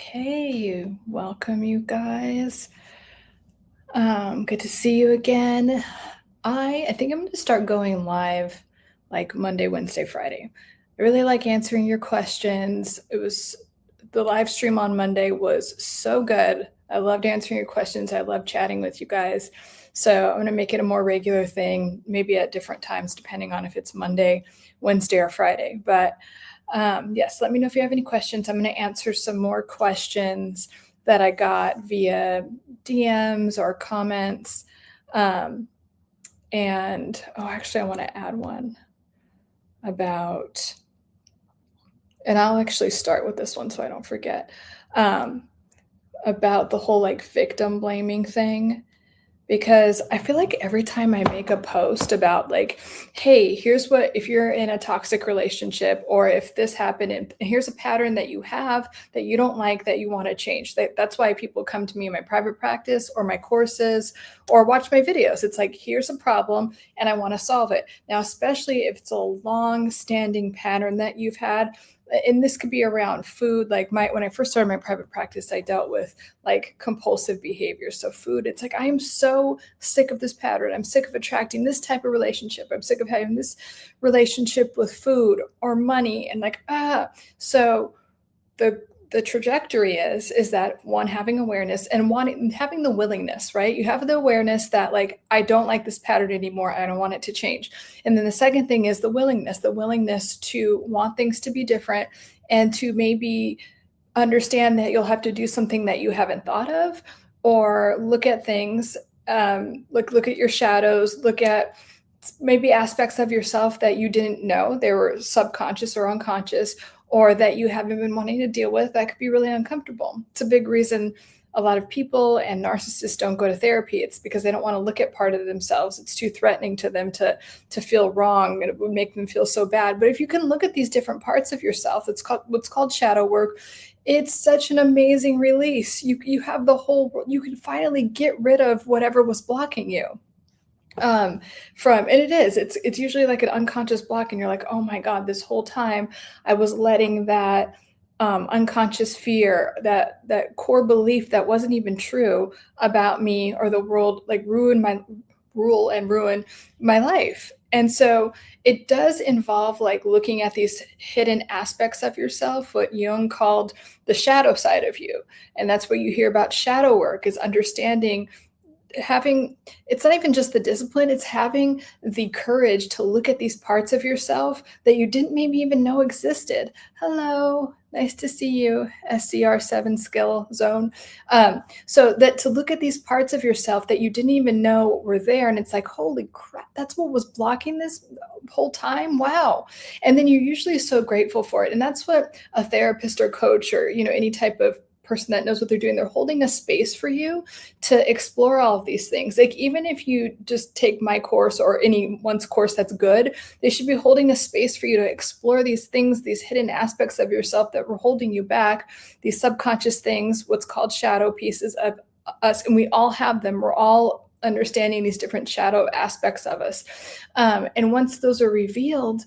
Okay, welcome you guys. Good to see you again. I think I'm gonna start going live like Monday, Wednesday, Friday. I really like answering your questions. The live stream on Monday was so good. I loved answering your questions. I love chatting with you guys. So I'm gonna make it a more regular thing, maybe at different times, depending on if it's Monday, Wednesday, or Friday. But yes, let me know if you have any questions. I'm going to answer some more questions that I got via DMs or comments. Um, actually, I want to add one about, and I'll actually start with this one so I don't forget, um, about the whole like victim blaming thing. Because I feel like every time I make a post about like, hey, here's what if you're in a toxic relationship, or if this happened and here's a pattern that you have that you don't like, that you want to change. That's why people come to me in my private practice or my courses or watch my videos. It's like, here's a problem and I want to solve it. Now, especially if it's a long standing pattern that you've had, and this could be around food. Like when I first started my private practice, I dealt with like compulsive behavior. So food, it's like, I am so sick of this pattern. I'm sick of attracting this type of relationship. I'm sick of having this relationship with food or money, and like, so the trajectory is that one, having awareness, and one, having the willingness, right? You have the awareness that like, I don't like this pattern anymore. I don't want it to change. And then the second thing is the willingness to want things to be different, and to maybe understand that you'll have to do something that you haven't thought of, or look at things, look at your shadows, look at maybe aspects of yourself that you didn't know they were subconscious or unconscious, or that you haven't been wanting to deal with, that could be really uncomfortable. It's a big reason a lot of people and narcissists don't go to therapy. It's because they don't want to look at part of themselves. It's too threatening to them to feel wrong, and it would make them feel so bad. But if you can look at these different parts of yourself, it's called what's called shadow work. It's such an amazing release. You have the whole, you can finally get rid of whatever was blocking you, and it's usually like an unconscious block, and you're like, oh my god, this whole time I was letting that unconscious fear, that core belief that wasn't even true about me or the world, like ruin my life. And so it does involve like looking at these hidden aspects of yourself, what Jung called the shadow side of you. And that's what you hear about shadow work, is understanding, having, it's not even just the discipline, it's having the courage to look at these parts of yourself that you didn't maybe even know existed. Hello, nice to see you, SCR7 skill zone. So that to look at these parts of yourself that you didn't even know were there, and it's like, holy crap, that's what was blocking this whole time. Wow. And then you're usually so grateful for it. And that's what a therapist or coach, or any type of person that knows what they're doing, they're holding a space for you to explore all of these things. Like, even if you just take my course or anyone's course that's good, they should be holding a space for you to explore these things, these hidden aspects of yourself that were holding you back, these subconscious things, what's called shadow pieces of us. And we all have them. We're all understanding these different shadow aspects of us. And once those are revealed,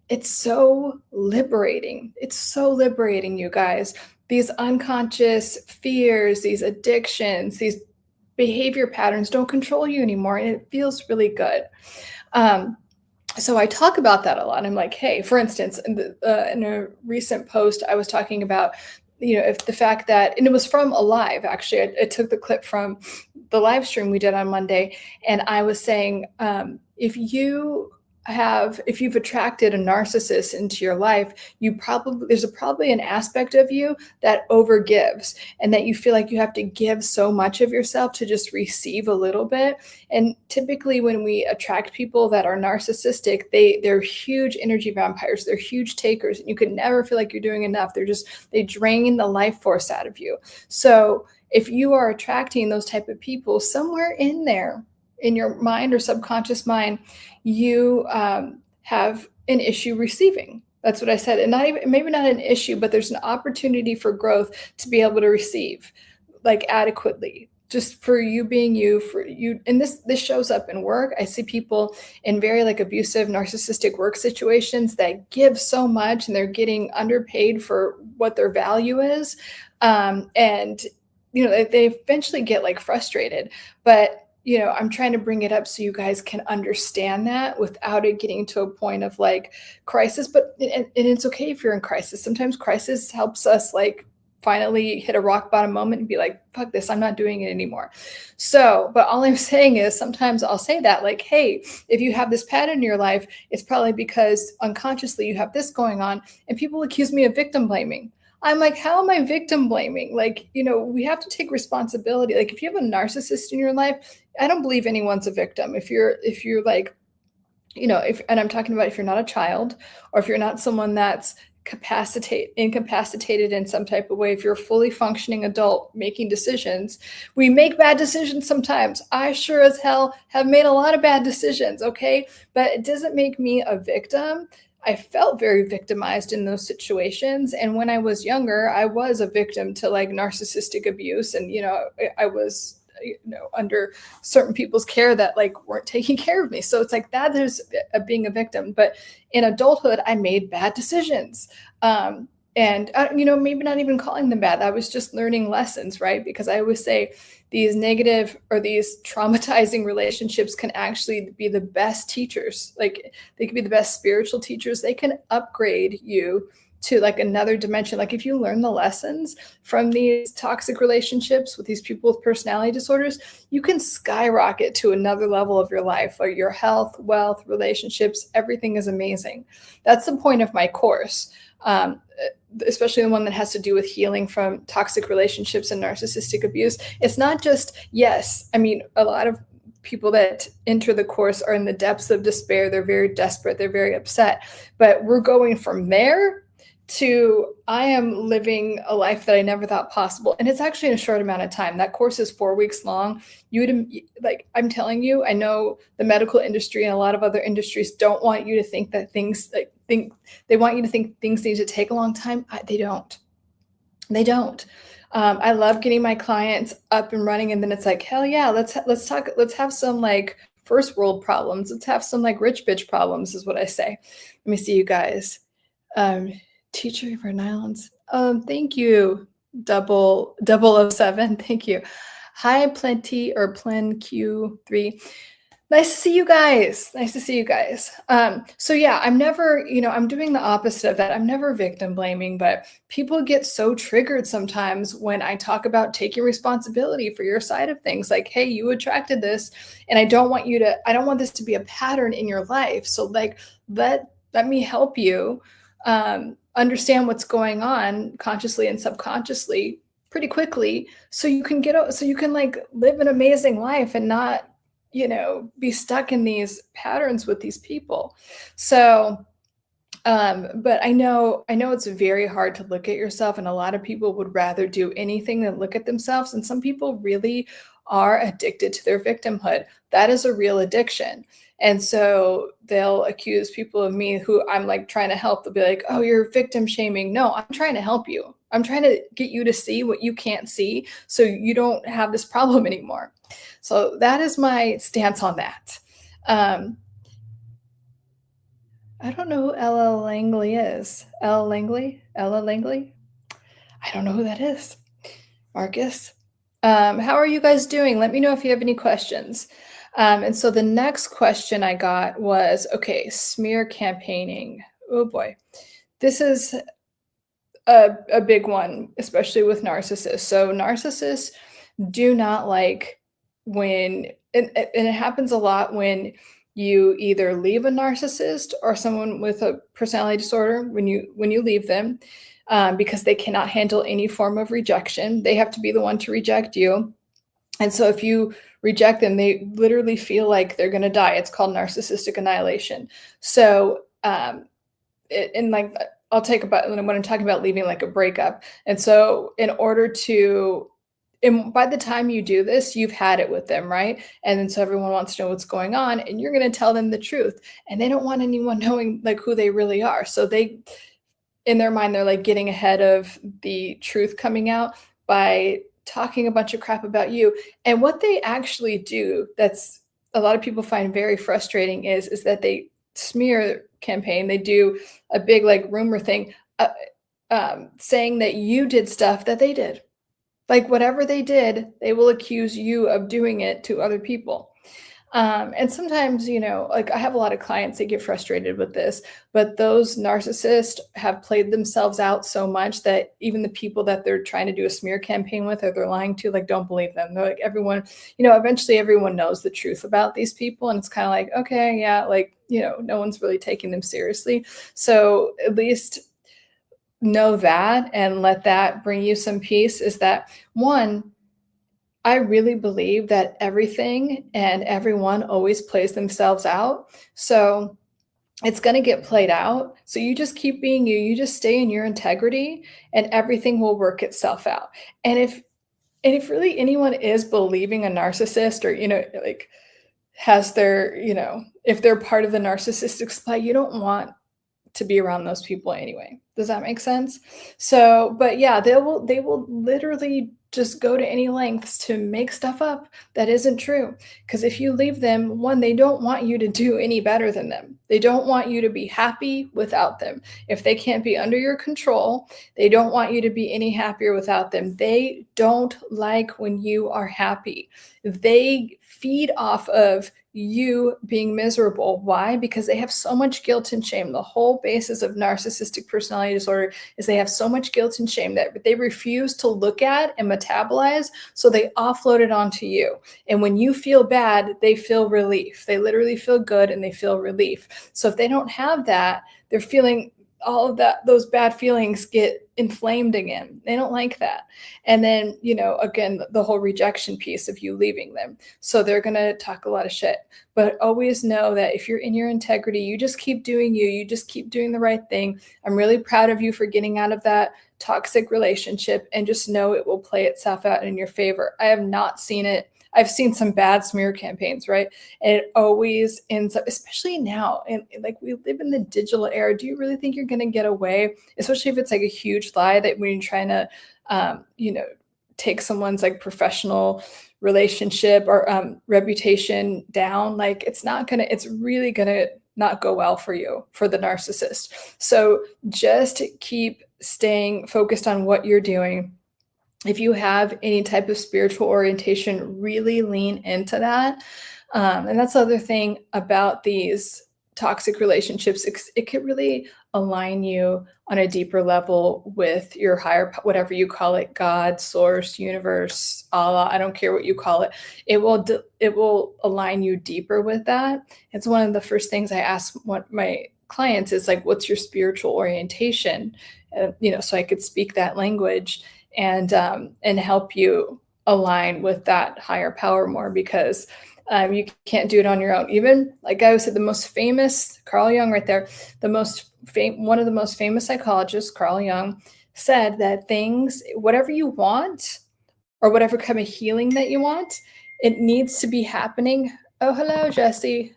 it's so liberating. It's so liberating, you guys. These unconscious fears, these addictions, these behavior patterns don't control you anymore, and it feels really good. So I talk about that a lot. I'm like, hey, for instance, in a recent post, I was talking about, if the fact that, and it was from a live, actually, I took the clip from the live stream we did on Monday, and I was saying, if you've attracted a narcissist into your life, there's probably an aspect of you that overgives, and that you feel like you have to give so much of yourself to just receive a little bit. And typically when we attract people that are narcissistic, they're huge energy vampires. They're huge takers, and you could never feel like you're doing enough. They drain the life force out of you. So if you are attracting those type of people, somewhere in there, in your mind or subconscious mind, you have an issue receiving. That's what I said. And maybe not an issue, but there's an opportunity for growth to be able to receive like adequately, just for you being you, for you. And this shows up in work. I see people in very like abusive, narcissistic work situations that give so much, and they're getting underpaid for what their value is. And they eventually get like frustrated, but I'm trying to bring it up so you guys can understand that without it getting to a point of like crisis. But and it's okay if you're in crisis. Sometimes crisis helps us like finally hit a rock bottom moment and be like, fuck this, I'm not doing it anymore. So, but all I'm saying is sometimes I'll say that, like, hey, if you have this pattern in your life, it's probably because unconsciously you have this going on. And people accuse me of victim blaming. I'm like, how am I victim blaming? Like, we have to take responsibility. Like, if you have a narcissist in your life, I don't believe anyone's a victim. If you're like, if, and I'm talking about if you're not a child, or if you're not someone that's incapacitated in some type of way, if you're a fully functioning adult making decisions. We make bad decisions sometimes. I sure as hell have made a lot of bad decisions, okay? But it doesn't make me a victim. I felt very victimized in those situations. And when I was younger, I was a victim to like narcissistic abuse. And, I was, under certain people's care that like weren't taking care of me. So it's like that is being a victim. But in adulthood, I made bad decisions. And maybe not even calling them bad. I was just learning lessons, right? Because I always say these negative or these traumatizing relationships can actually be the best teachers. Like they can be the best spiritual teachers. They can upgrade you to like another dimension. Like if you learn the lessons from these toxic relationships with these people with personality disorders, you can skyrocket to another level of your life, like your health, wealth, relationships, everything is amazing. That's the point of my course. Especially the one that has to do with healing from toxic relationships and narcissistic abuse. It's not just, yes, I mean, a lot of people that enter the course are in the depths of despair. They're very desperate. They're very upset. But we're going from there to I am living a life that I never thought possible. And it's actually in a short amount of time. That course is 4 weeks long. I'm telling you, I know the medical industry and a lot of other industries don't want you to think that they want you to think things need to take a long time. They don't. I love getting my clients up and running, and then it's like, hell yeah, let's talk. Let's have some like first world problems. Let's have some like rich bitch problems, is what I say. Let me see you guys. Teacher for nylons. Thank you. Double 007. Thank you. Hi, Plenty or Plen Q3. Nice to see you guys. So yeah, I'm never, I'm doing the opposite of that. I'm never victim blaming, but people get so triggered sometimes when I talk about taking responsibility for your side of things. Like, hey, you attracted this, and I don't want this to be a pattern in your life. So like, let me help you understand what's going on consciously and subconsciously pretty quickly, so you can like live an amazing life and not be stuck in these patterns with these people. So but I know it's very hard to look at yourself, and a lot of people would rather do anything than look at themselves, and some people really are addicted to their victimhood. That is a real addiction. And so they'll accuse people of me who I'm like trying to help. They'll be like, oh, you're victim shaming. No, I'm trying to help you. I'm trying to get you to see what you can't see so you don't have this problem anymore. So that is my stance on that. I don't know who Ella Langley is. Ella Langley? I don't know who that is. Marcus? How are you guys doing? Let me know if you have any questions. And so the next question I got was, okay, smear campaigning. Oh boy. This is a big one, especially with narcissists. So narcissists do not like when, and it happens a lot when you either leave a narcissist or someone with a personality disorder, when you leave them, because they cannot handle any form of rejection. They have to be the one to reject you. And so if you reject them, they literally feel like they're going to die. It's called narcissistic annihilation. So, and like, I'll take about when I'm talking about leaving, like a breakup. And so in order to, and by the time you do this, you've had it with them, right? And then so everyone wants to know what's going on, and you're going to tell them the truth. And they don't want anyone knowing like who they really are. So they, in their mind, they're like getting ahead of the truth coming out by talking a bunch of crap about you. And what they actually do, that's a lot of people find very frustrating, is that they smear campaign. They do a big like rumor thing. saying that you did stuff that they did. Like whatever they did, they will accuse you of doing it to other people. And sometimes, like I have a lot of clients that get frustrated with this, but those narcissists have played themselves out so much that even the people that they're trying to do a smear campaign with or they're lying to, like, don't believe them. They're like, everyone, eventually everyone knows the truth about these people. And it's kind of like, okay, yeah, like, no one's really taking them seriously. So at least know that and let that bring you some peace is that one, I really believe that everything and everyone always plays themselves out. So it's going to get played out. So you just keep being you. You just stay in your integrity and everything will work itself out. And if really anyone is believing a narcissist or, like has their, if they're part of the narcissistic supply, you don't want to be around those people anyway. Does that make sense? So, but yeah, they will literally just go to any lengths to make stuff up that isn't true. Because if you leave them, one, they don't want you to do any better than them. They don't want you to be happy without them. If they can't be under your control, they don't want you to be any happier without them. They don't like when you are happy. They feed off of you being miserable. Why? Because they have so much guilt and shame. The whole basis of narcissistic personality disorder is they have so much guilt and shame that they refuse to look at and metabolize, so they offload it onto you. And when you feel bad, they feel relief. They literally feel good and they feel relief. So if they don't have that, they're feeling all of those bad feelings get inflamed again. They don't like that. And then, again, the whole rejection piece of you leaving them. So they're going to talk a lot of shit. But always know that if you're in your integrity, you just keep doing you. You just keep doing the right thing. I'm really proud of you for getting out of that toxic relationship, and just know it will play itself out in your favor. I have not seen it. I've seen some bad smear campaigns, right? And it always ends up, especially now, and like we live in the digital era. Do you really think you're going to get away, especially if it's like a huge lie that when you're trying to, take someone's like professional relationship or reputation down? Like it's really gonna not go well for you, for the narcissist. So just keep staying focused on what you're doing. If you have any type of spiritual orientation, really lean into that. And that's the other thing about these toxic relationships. It could really align you on a deeper level with your higher, whatever you call it, God, source, universe, Allah. I don't care what you call it. It will align you deeper with that. It's one of the first things I ask what my clients is like, what's your spiritual orientation? So I could speak that language and help you align with that higher power more, because you can't do it on your own. Even like I said, the most famous Carl Jung, right there, one of the most famous psychologists, Carl Jung, said that whatever you want, or whatever kind of healing that you want, it needs to be happening. Oh, hello, Jesse.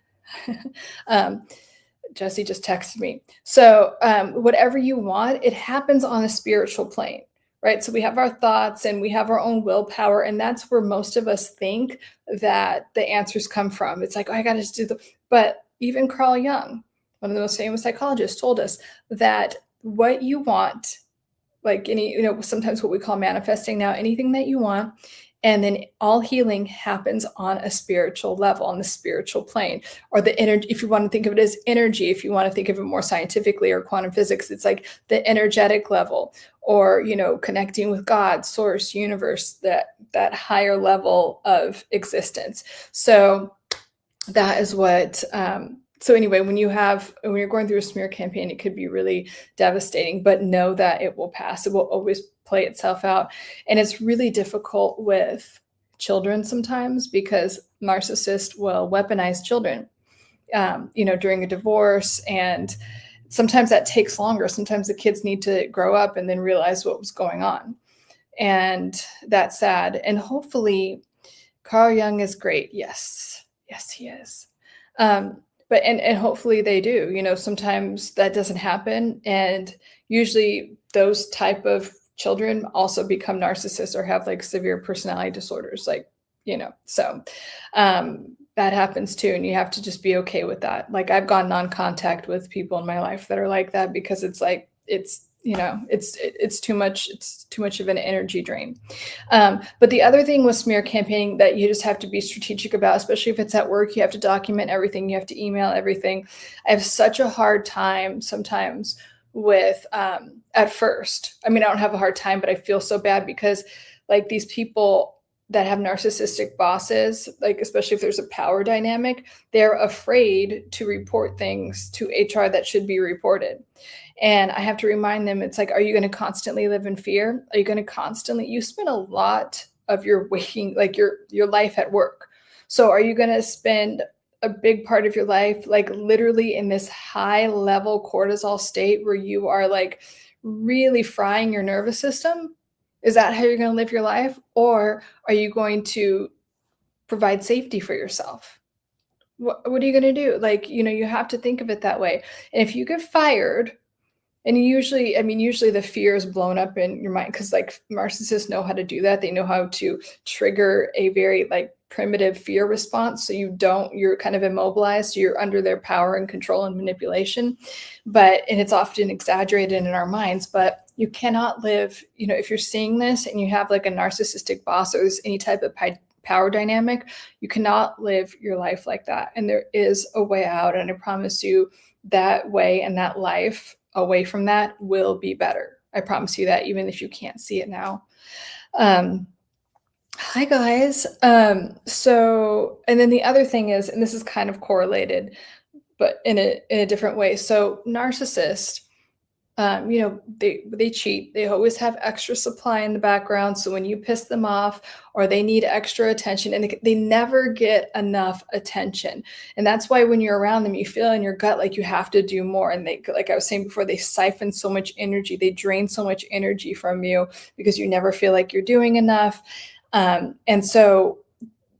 Jesse just texted me. So whatever you want, it happens on a spiritual plane, right? So we have our thoughts and we have our own willpower, and that's where most of us think that the answers come from. It's like, oh, I got to do but even Carl Jung, one of the most famous psychologists, told us that what you want, like sometimes what we call manifesting now, anything that you want, and then all healing happens on a spiritual level, on the spiritual plane, or the energy. If you want to think of it as energy, if you want to think of it more scientifically or quantum physics, it's like the energetic level, or connecting with God, source, universe, that higher level of existence. So that is what. So anyway, when you're going through a smear campaign, it could be really devastating, but know that it will pass. It will always play itself out. And it's really difficult with children sometimes, because narcissists will weaponize children, during a divorce. And sometimes that takes longer. Sometimes the kids need to grow up and then realize what was going on. And that's sad. And hopefully Carl Jung is great. Yes, he is. But hopefully they do. Sometimes that doesn't happen, and usually those type of children also become narcissists or have like severe personality disorders, so that happens too, and you have to just be okay with that. Like I've gone non-contact with people in my life that are like that, because it's like it's it's too much. It's too much of an energy drain. But the other thing with smear campaigning that you just have to be strategic about, especially if it's at work, you have to document everything. You have to email everything. I have such a hard time sometimes with at first. I mean, I don't have a hard time, but I feel so bad because like these people that have narcissistic bosses, like especially if there's a power dynamic, they're afraid to report things to HR that should be reported. And I have to remind them, it's like, are you going to constantly live in fear? Are you going to constantly, you spend a lot of your waking, like your life at work. So are you going to spend a big part of your life, like literally in this high level cortisol state where you are like really frying your nervous system? Is that how you're going to live your life? Or are you going to provide safety for yourself? What are you going to do? Like, you have to think of it that way. And if you get fired, and usually, I mean, usually the fear is blown up in your mind because like narcissists know how to do that. They know how to trigger a very like primitive fear response. So you're kind of immobilized. So you're under their power and control and manipulation. And it's often exaggerated in our minds, but you cannot live, if you're seeing this and you have like a narcissistic boss or there's any type of power dynamic, you cannot live your life like that. And there is a way out. And I promise you that way and that life away from that will be better. I promise you that, even if you can't see it now. Hi guys. So, and then the other thing is, and this is kind of correlated, but in a different way. So narcissists, they cheat. They always have extra supply in the background. So when you piss them off or they need extra attention, and they never get enough attention. And that's why when you're around them, you feel in your gut like you have to do more. And they, like I was saying before, they siphon so much energy. They drain so much energy from you because you never feel like you're doing enough. And so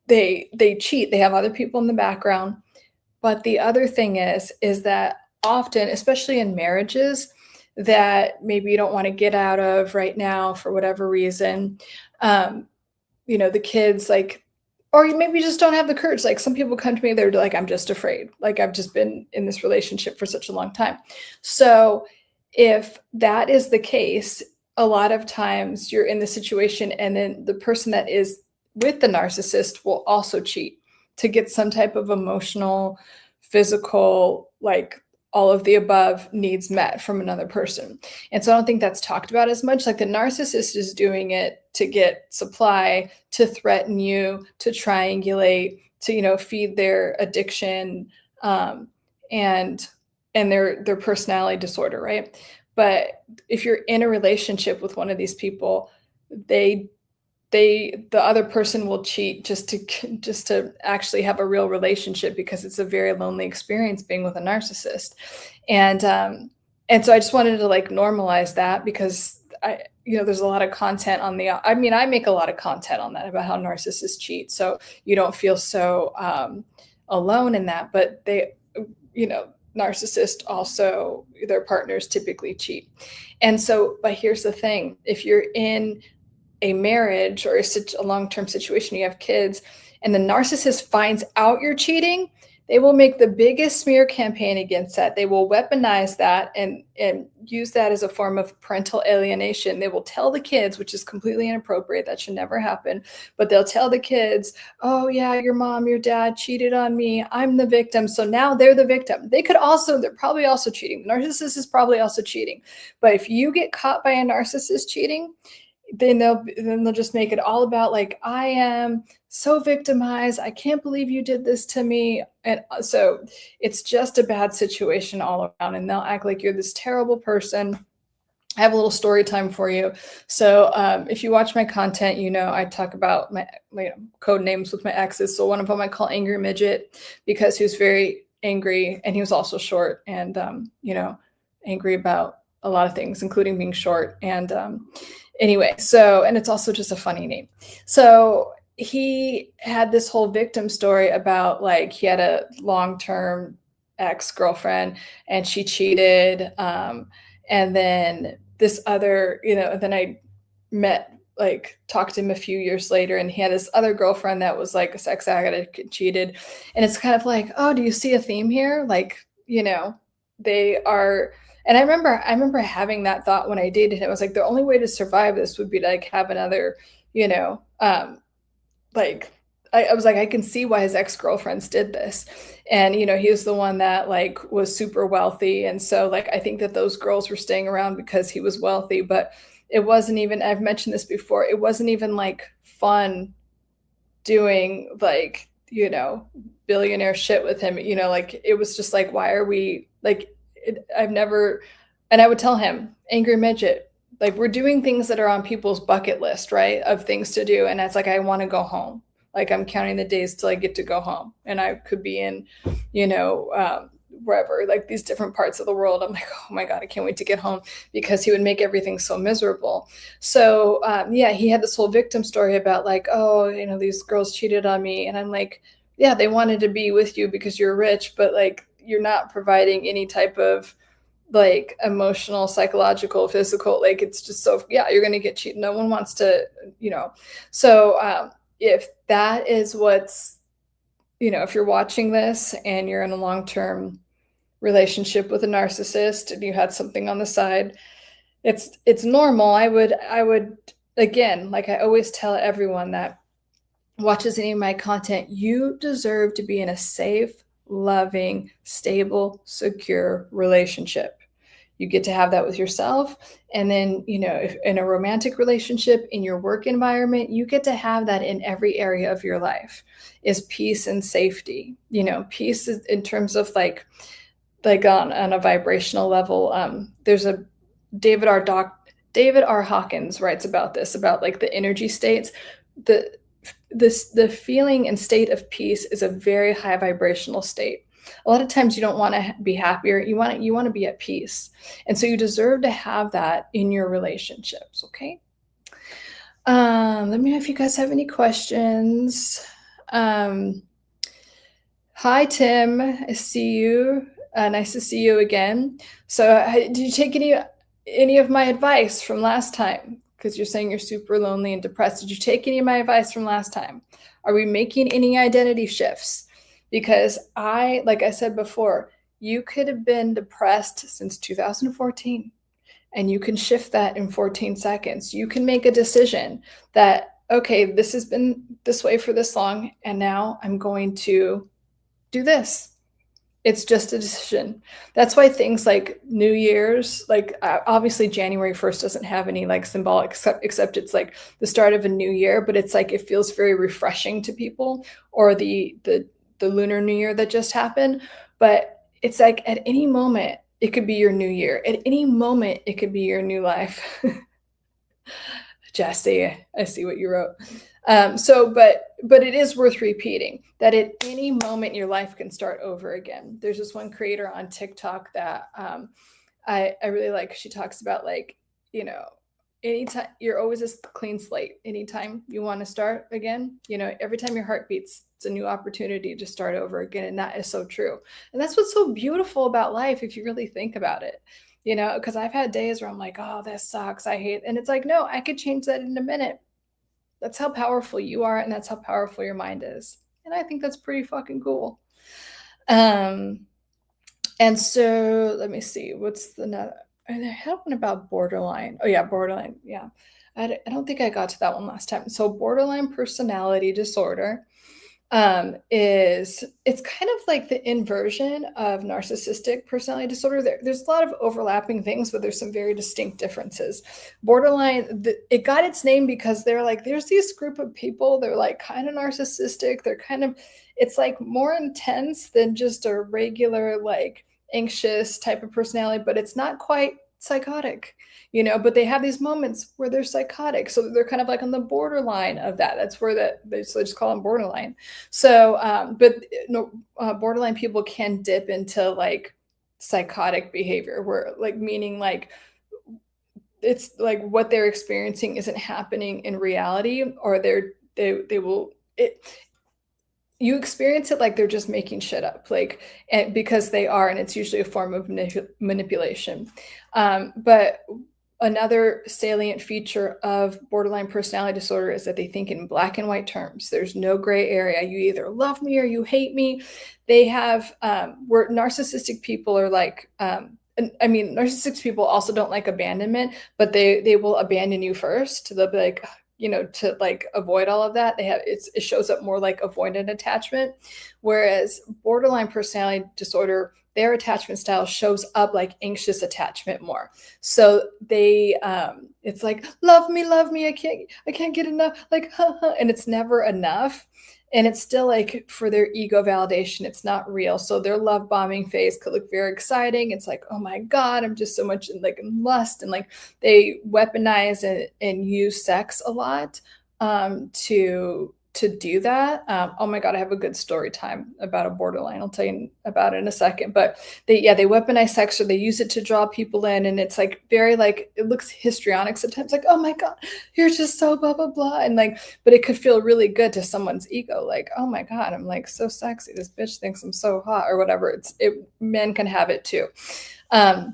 they cheat. They have other people in the background. But the other thing is that often, especially in marriages, that maybe you don't want to get out of right now for whatever reason. The kids like, or maybe you just don't have the courage. Like some people come to me, they're like, I'm just afraid. Like I've just been in this relationship for such a long time. So if that is the case, a lot of times you're in the situation and then the person that is with the narcissist will also cheat to get some type of emotional, physical, like all of the above needs met from another person. And so I don't think that's talked about as much. Like the narcissist is doing it to get supply, to threaten you, to triangulate, to, feed their addiction, and their personality disorder, right? But if you're in a relationship with one of these people, the other person will cheat just to actually have a real relationship, because it's a very lonely experience being with a narcissist. And so I just wanted to like normalize that, because there's a lot of content on I make a lot of content on that about how narcissists cheat. So you don't feel so alone in that, but narcissists also, their partners typically cheat. And so, but here's the thing, if you're in a marriage or a long-term situation, you have kids, and the narcissist finds out you're cheating, they will make the biggest smear campaign against that. They will weaponize that and use that as a form of parental alienation. They will tell the kids, which is completely inappropriate, that should never happen, but they'll tell the kids, oh yeah, your mom, your dad cheated on me, I'm the victim. So now they're the victim. They're probably also cheating. The narcissist is probably also cheating. But if you get caught by a narcissist cheating, then they'll just make it all about like, I am so victimized, I can't believe you did this to me. And so it's just a bad situation all around, and they'll act like you're this terrible person. I have a little story time for you. So if you watch my content, I talk about my code names with my exes. So one of them I call Angry Midget, because he was very angry, and he was also short, and angry about a lot of things, including being short. And anyway, and it's also just a funny name. So he had this whole victim story about like he had a long-term ex-girlfriend and she cheated. And then this other, then I talked to him a few years later, and he had this other girlfriend that was like a sex addict and cheated. And it's kind of like, oh, do you see a theme here? Like, they are, and I remember having that thought when I dated him. I was like, the only way to survive this would be to like have another, you know, like I was like, I can see why his ex-girlfriends did this. And he was the one that like was super wealthy. And so like I think that those girls were staying around because he was wealthy, but it wasn't even, I've mentioned this before, it wasn't even like fun doing like, billionaire shit with him. Like it was just like, why are we like I've never, and I would tell him, angry midget, like we're doing things that are on people's bucket list, right? Of things to do. And it's like, I want to go home. Like I'm counting the days till I get to go home. And I could be in, wherever, like these different parts of the world. I'm like, oh my God, I can't wait to get home, because he would make everything so miserable. So yeah, he had this whole victim story about like, oh, these girls cheated on me. And I'm like, yeah, they wanted to be with you because you're rich, but like you're not providing any type of like emotional, psychological, physical, like it's just so, yeah, you're going to get cheated. No one wants to, so if that is what's, if you're watching this and you're in a long-term relationship with a narcissist and you had something on the side, it's normal. I would again, like I always tell everyone that watches any of my content, you deserve to be in a safe, loving, stable, secure relationship. You get to have that with yourself. And then, if in a romantic relationship, in your work environment, you get to have that in every area of your life, is peace and safety. Peace is in terms of like on a vibrational level. There's a David R. Hawkins writes about this, about like the energy states. The feeling and state of peace is a very high vibrational state. A lot of times you don't want to be happier. You want to be at peace. And so you deserve to have that in your relationships. Okay. Let me know if you guys have any questions. Hi, Tim. I see you. Nice to see you again. So did you take any of my advice from last time? Because you're saying you're super lonely and depressed. Did you take any of my advice from last time? Are we making any identity shifts? Because like I said before, you could have been depressed since 2014, and you can shift that in 14 seconds. You can make a decision that, okay, this has been this way for this long, and now I'm going to do this. It's just a decision. That's why things like New Year's, like obviously January 1st doesn't have any like symbolic, except it's like the start of a new year, but it's like it feels very refreshing to people, or the Lunar New Year that just happened. But it's like at any moment it could be your new year. At any moment it could be your new life. Jesse, I see what you wrote. But it is worth repeating that at any moment your life can start over again. There's this one creator on TikTok that I really like. She talks about like, anytime you're always a clean slate. Anytime you want to start again, every time your heart beats, it's a new opportunity to start over again. And that is so true. And that's what's so beautiful about life, if you really think about it. Because I've had days where I'm like, oh, this sucks, I hate, and it's like, no, I could change that in a minute. That's how powerful you are, and that's how powerful your mind is. And I think that's pretty fucking cool. And so let me see, what's the I had one about borderline. Oh yeah, borderline. Yeah. I don't think I got to that one last time. So borderline personality disorder it's kind of like the inversion of narcissistic personality disorder. There's a lot of overlapping things, but there's some very distinct differences. Borderline, it got its name because they're like, there's this group of people, they're like kind of narcissistic. It's like more intense than just a regular like anxious type of personality, but it's not quite psychotic. But they have these moments where they're psychotic. So they're kind of like on the borderline of that. That's where they just call them borderline. So, borderline people can dip into like psychotic behavior, where like, meaning like, it's like what they're experiencing isn't happening in reality, or you experience it like they're just making shit up, like, and because they are, and it's usually a form of manipulation. But another salient feature of borderline personality disorder is that they think in black and white terms. There's no gray area. You either love me or you hate me. They have, where narcissistic people are like, narcissistic people also don't like abandonment, but they will abandon you first. They'll be like, to like avoid all of that. It shows up more like avoidant attachment, whereas borderline personality disorder, their attachment style shows up like anxious attachment more. So they, it's like, love me, I can't get enough, like, and it's never enough. And it's still like for their ego validation, it's not real. So their love bombing phase could look very exciting. It's like, oh my God, I'm just so much in lust. And like they weaponize and use sex a lot to do that. Oh my God, I have a good story time about a borderline. I'll tell you about it in a second. But they weaponize sex, or they use it to draw people in. And it's like very like, it looks histrionic sometimes, like, oh my God, you're just so blah, blah, blah. And like, but it could feel really good to someone's ego. Like, oh my God, I'm like so sexy. This bitch thinks I'm so hot or whatever. Men can have it too. Oh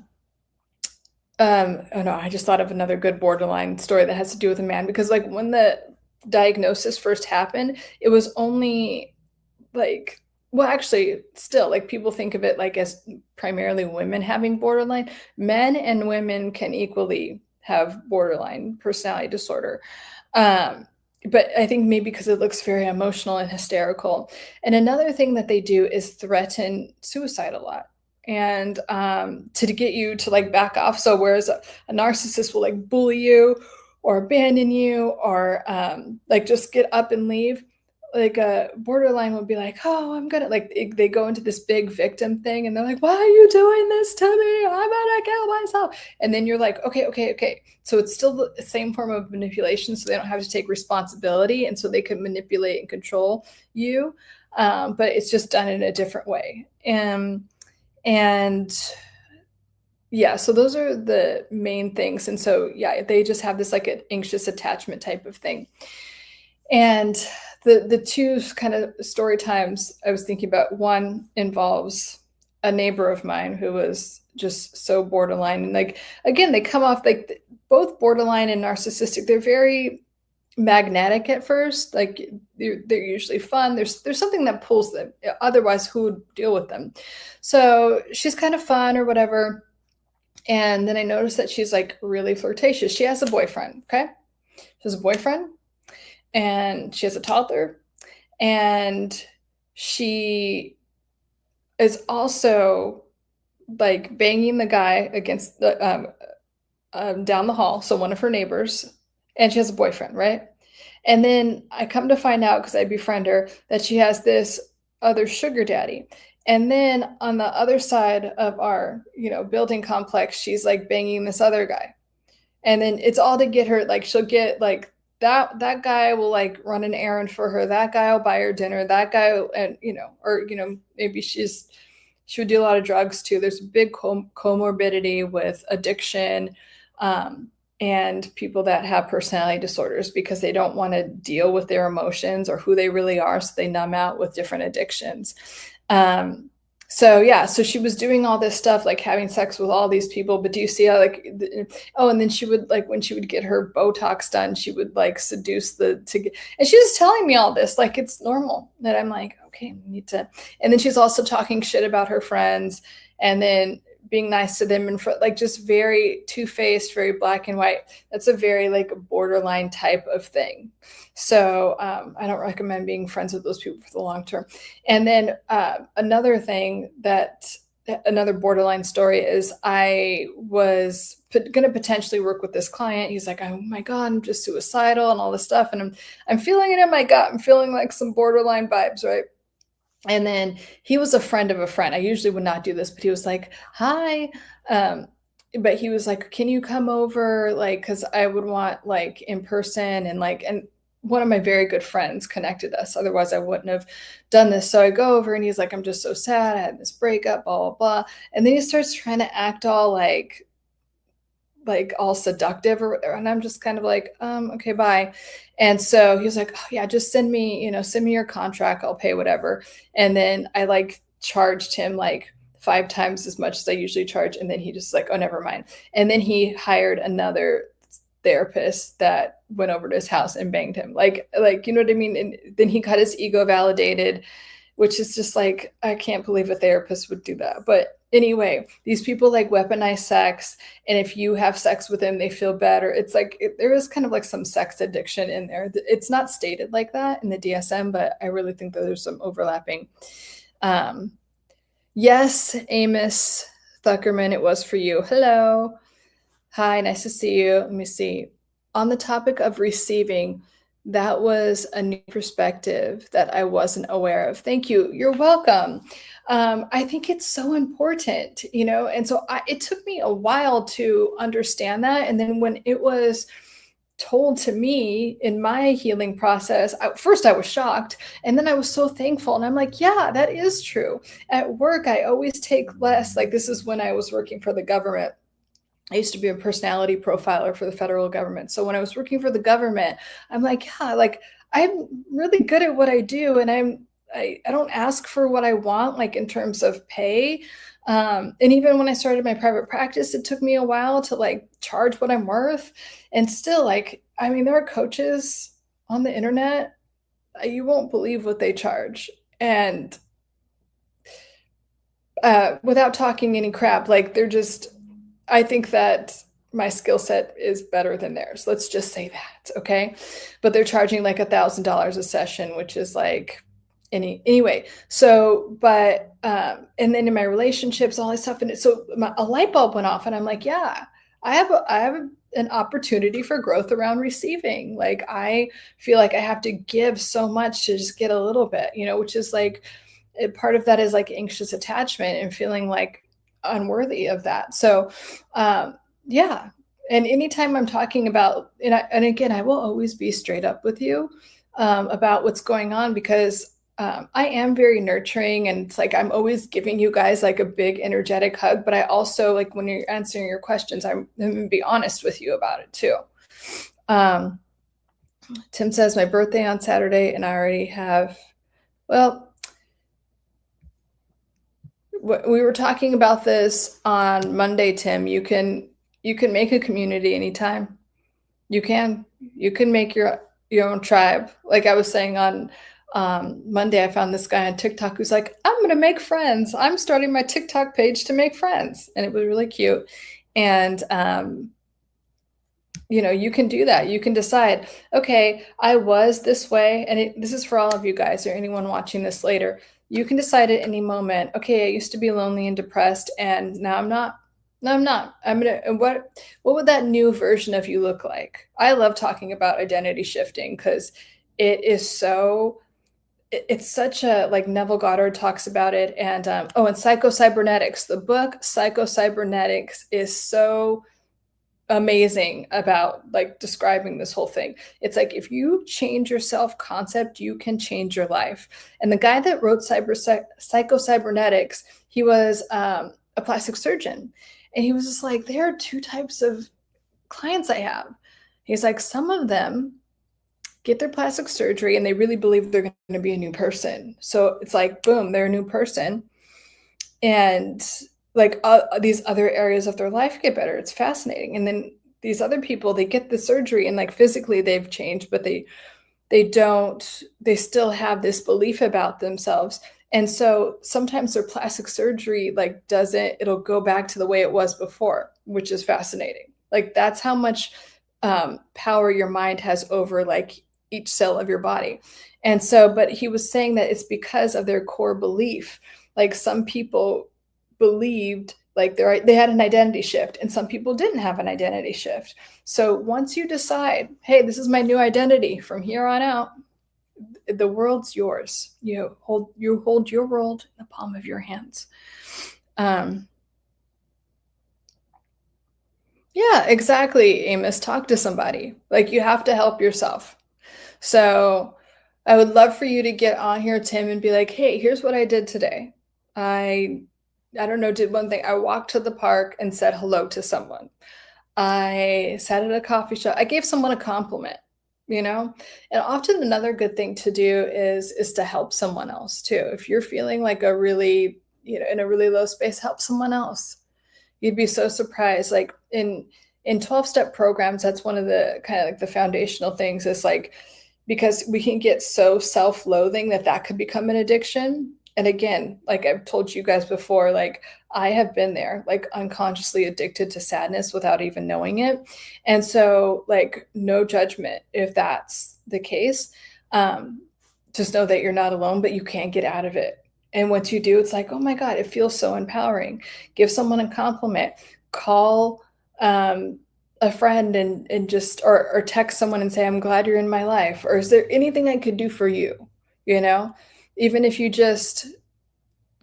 no, I just thought of another good borderline story that has to do with a man, because like when the diagnosis first happened, it was only like, well, actually still like people think of it like as primarily women having borderline. Men and women can equally have borderline personality disorder. But I think maybe because it looks very emotional and hysterical. And another thing that they do is threaten suicide a lot, and to get you to like back off. So whereas a narcissist will like bully you or abandon you, or like just get up and leave, like a borderline will be like, oh, I'm gonna, like they go into this big victim thing, and they're like, why are you doing this to me? I'm gonna kill myself. And then you're like, okay. So it's still the same form of manipulation, so they don't have to take responsibility, and so they can manipulate and control you, but it's just done in a different way. And yeah, so those are the main things. And so, yeah, they just have this like an anxious attachment type of thing. And the two kind of story times I was thinking about, one involves a neighbor of mine who was just so borderline. And like, again, they come off like both borderline and narcissistic. They're very magnetic at first. Like they're usually fun. There's something that pulls them. Otherwise, who would deal with them? So she's kind of fun or whatever. And then I noticed that she's like really flirtatious. She has a boyfriend, okay? She has a boyfriend, and she has a toddler, and she is also like banging the guy against the down the hall, so one of her neighbors, and she has a boyfriend, right? And then I come to find out, because I befriend her, that she has this other sugar daddy. And then on the other side of our, building complex, she's like banging this other guy. And then it's all to get her, like she'll get like that guy will like run an errand for her. That guy will buy her dinner. That guy, and maybe she would do a lot of drugs too. There's a big comorbidity with addiction, and people that have personality disorders, because they don't want to deal with their emotions or who they really are. So they numb out with different addictions. So she was doing all this stuff, like having sex with all these people. But do you see how and then she would, like, when she would get her Botox done, she would like seduce and she was telling me all this, like it's normal. That I'm like, okay, we need to. And then she's also talking shit about her friends, and then being nice to them, and like just very two-faced, very black and white. That's a very like borderline type of thing. So I don't recommend being friends with those people for the long term. And then another borderline story is, I was going to potentially work with this client. He's like, oh my God, I'm just suicidal and all this stuff. And I'm feeling it in my gut. I'm feeling like some borderline vibes, right? And then he was a friend of a friend. I usually would not do this, but he was like, hi. But he was like, can you come over? Like, cause I would want like in person, and one of my very good friends connected us. Otherwise I wouldn't have done this. So I go over, and he's like, I'm just so sad. I had this breakup, blah, blah, blah. And then he starts trying to act all like all seductive or whatever. And I'm just kind of like, okay, bye. And so he was like, oh yeah, just send me your contract. I'll pay whatever. And then I like charged him like 5 times as much as I usually charge. And then he just like, oh, never mind. And then he hired another therapist that went over to his house and banged him. Like, you know what I mean? And then he got his ego validated, which is just like, I can't believe a therapist would do that. But anyway, these people like weaponize sex. And if you have sex with them, they feel better. It's like, there is kind of like some sex addiction in there. It's not stated like that in the DSM, but I really think that there's some overlapping. Yes, Amos Thuckerman, it was for you. Hello. Hi, nice to see you. Let me see. On the topic of receiving, that was a new perspective that I wasn't aware of. Thank you. You're welcome. I think it's so important, and so it took me a while to understand that. And then when it was told to me in my healing process, first I was shocked, and then I was so thankful. And I'm like, yeah, that is true. At work, I always take less. Like, this is when I was working for the government. I used to be a personality profiler for the federal government. So when I was working for the government, I'm like, yeah, like I'm really good at what I do. And I don't ask for what I want, like in terms of pay. And even when I started my private practice, it took me a while to like charge what I'm worth. And still, like, I mean, there are coaches on the internet, you won't believe what they charge. And without talking any crap, like I think that my skill set is better than theirs. Let's just say that, okay? But they're charging like $1,000 a session, which is like anyway. So, but and then in my relationships, all this stuff, and a light bulb went off, and I'm like, yeah, I have an opportunity for growth around receiving. Like, I feel like I have to give so much to just get a little bit, which is like part of that is like anxious attachment and feeling like unworthy of that. So yeah. And anytime I'm talking about, and again, I will always be straight up with you about what's going on, because I am very nurturing, and it's like I'm always giving you guys like a big energetic hug, but I also, like, when you're answering your questions, I'm going to be honest with you about it too. Tim says my birthday on Saturday, and I already have, well, we were talking about this on Monday, Tim. You can make a community anytime. You can make your own tribe. Like I was saying on Monday, I found this guy on TikTok who's like, I'm going to make friends. I'm starting my TikTok page to make friends. And it was really cute. And, you can do that. You can decide, okay, I was this way. And this is for all of you guys or anyone watching this later. You can decide at any moment, okay, I used to be lonely and depressed, and now I'm not. No, I'm not. What would that new version of you look like? I love talking about identity shifting because it's such a, like, Neville Goddard talks about it. And, and Psycho-Cybernetics, the book Psycho-Cybernetics is so amazing about like describing this whole thing. It's like, if you change your self-concept, you can change your life. And the guy that wrote Psycho-Cybernetics, he was a plastic surgeon. And he was just like, there are 2 types of clients I have. He's like, some of them get their plastic surgery and they really believe they're going to be a new person. So it's like, boom, they're a new person. And like these other areas of their life get better. It's fascinating. And then these other people, they get the surgery and like physically they've changed, but they still have this belief about themselves. And so sometimes their plastic surgery like it'll go back to the way it was before, which is fascinating. Like, that's how much power your mind has over like each cell of your body. And so, but he was saying that it's because of their core belief. Like, some people believed like they had an identity shift, and some people didn't have an identity shift. So once you decide, hey, this is my new identity from here on out, the world's yours. You hold your world in the palm of your hands. Yeah, exactly, Amos. Talk to somebody. Like, you have to help yourself. So I would love for you to get on here, Tim, and be like, hey, here's what I did today. I don't know, did one thing. I walked to the park and said hello to someone. I sat at a coffee shop. I gave someone a compliment, And often another good thing to do is to help someone else too. If you're feeling like a really, in a really low space, help someone else. You'd be so surprised. Like in 12-step programs, that's one of the kind of like the foundational things is like, because we can get so self-loathing that could become an addiction. And again, like I've told you guys before, like I have been there, like unconsciously addicted to sadness without even knowing it. And so like no judgment if that's the case. Just know that you're not alone, but you can't get out of it. And once you do, it's like, oh my God, it feels so empowering. Give someone a compliment, call a friend and just or text someone and say, I'm glad you're in my life. Or is there anything I could do for you? Even if you just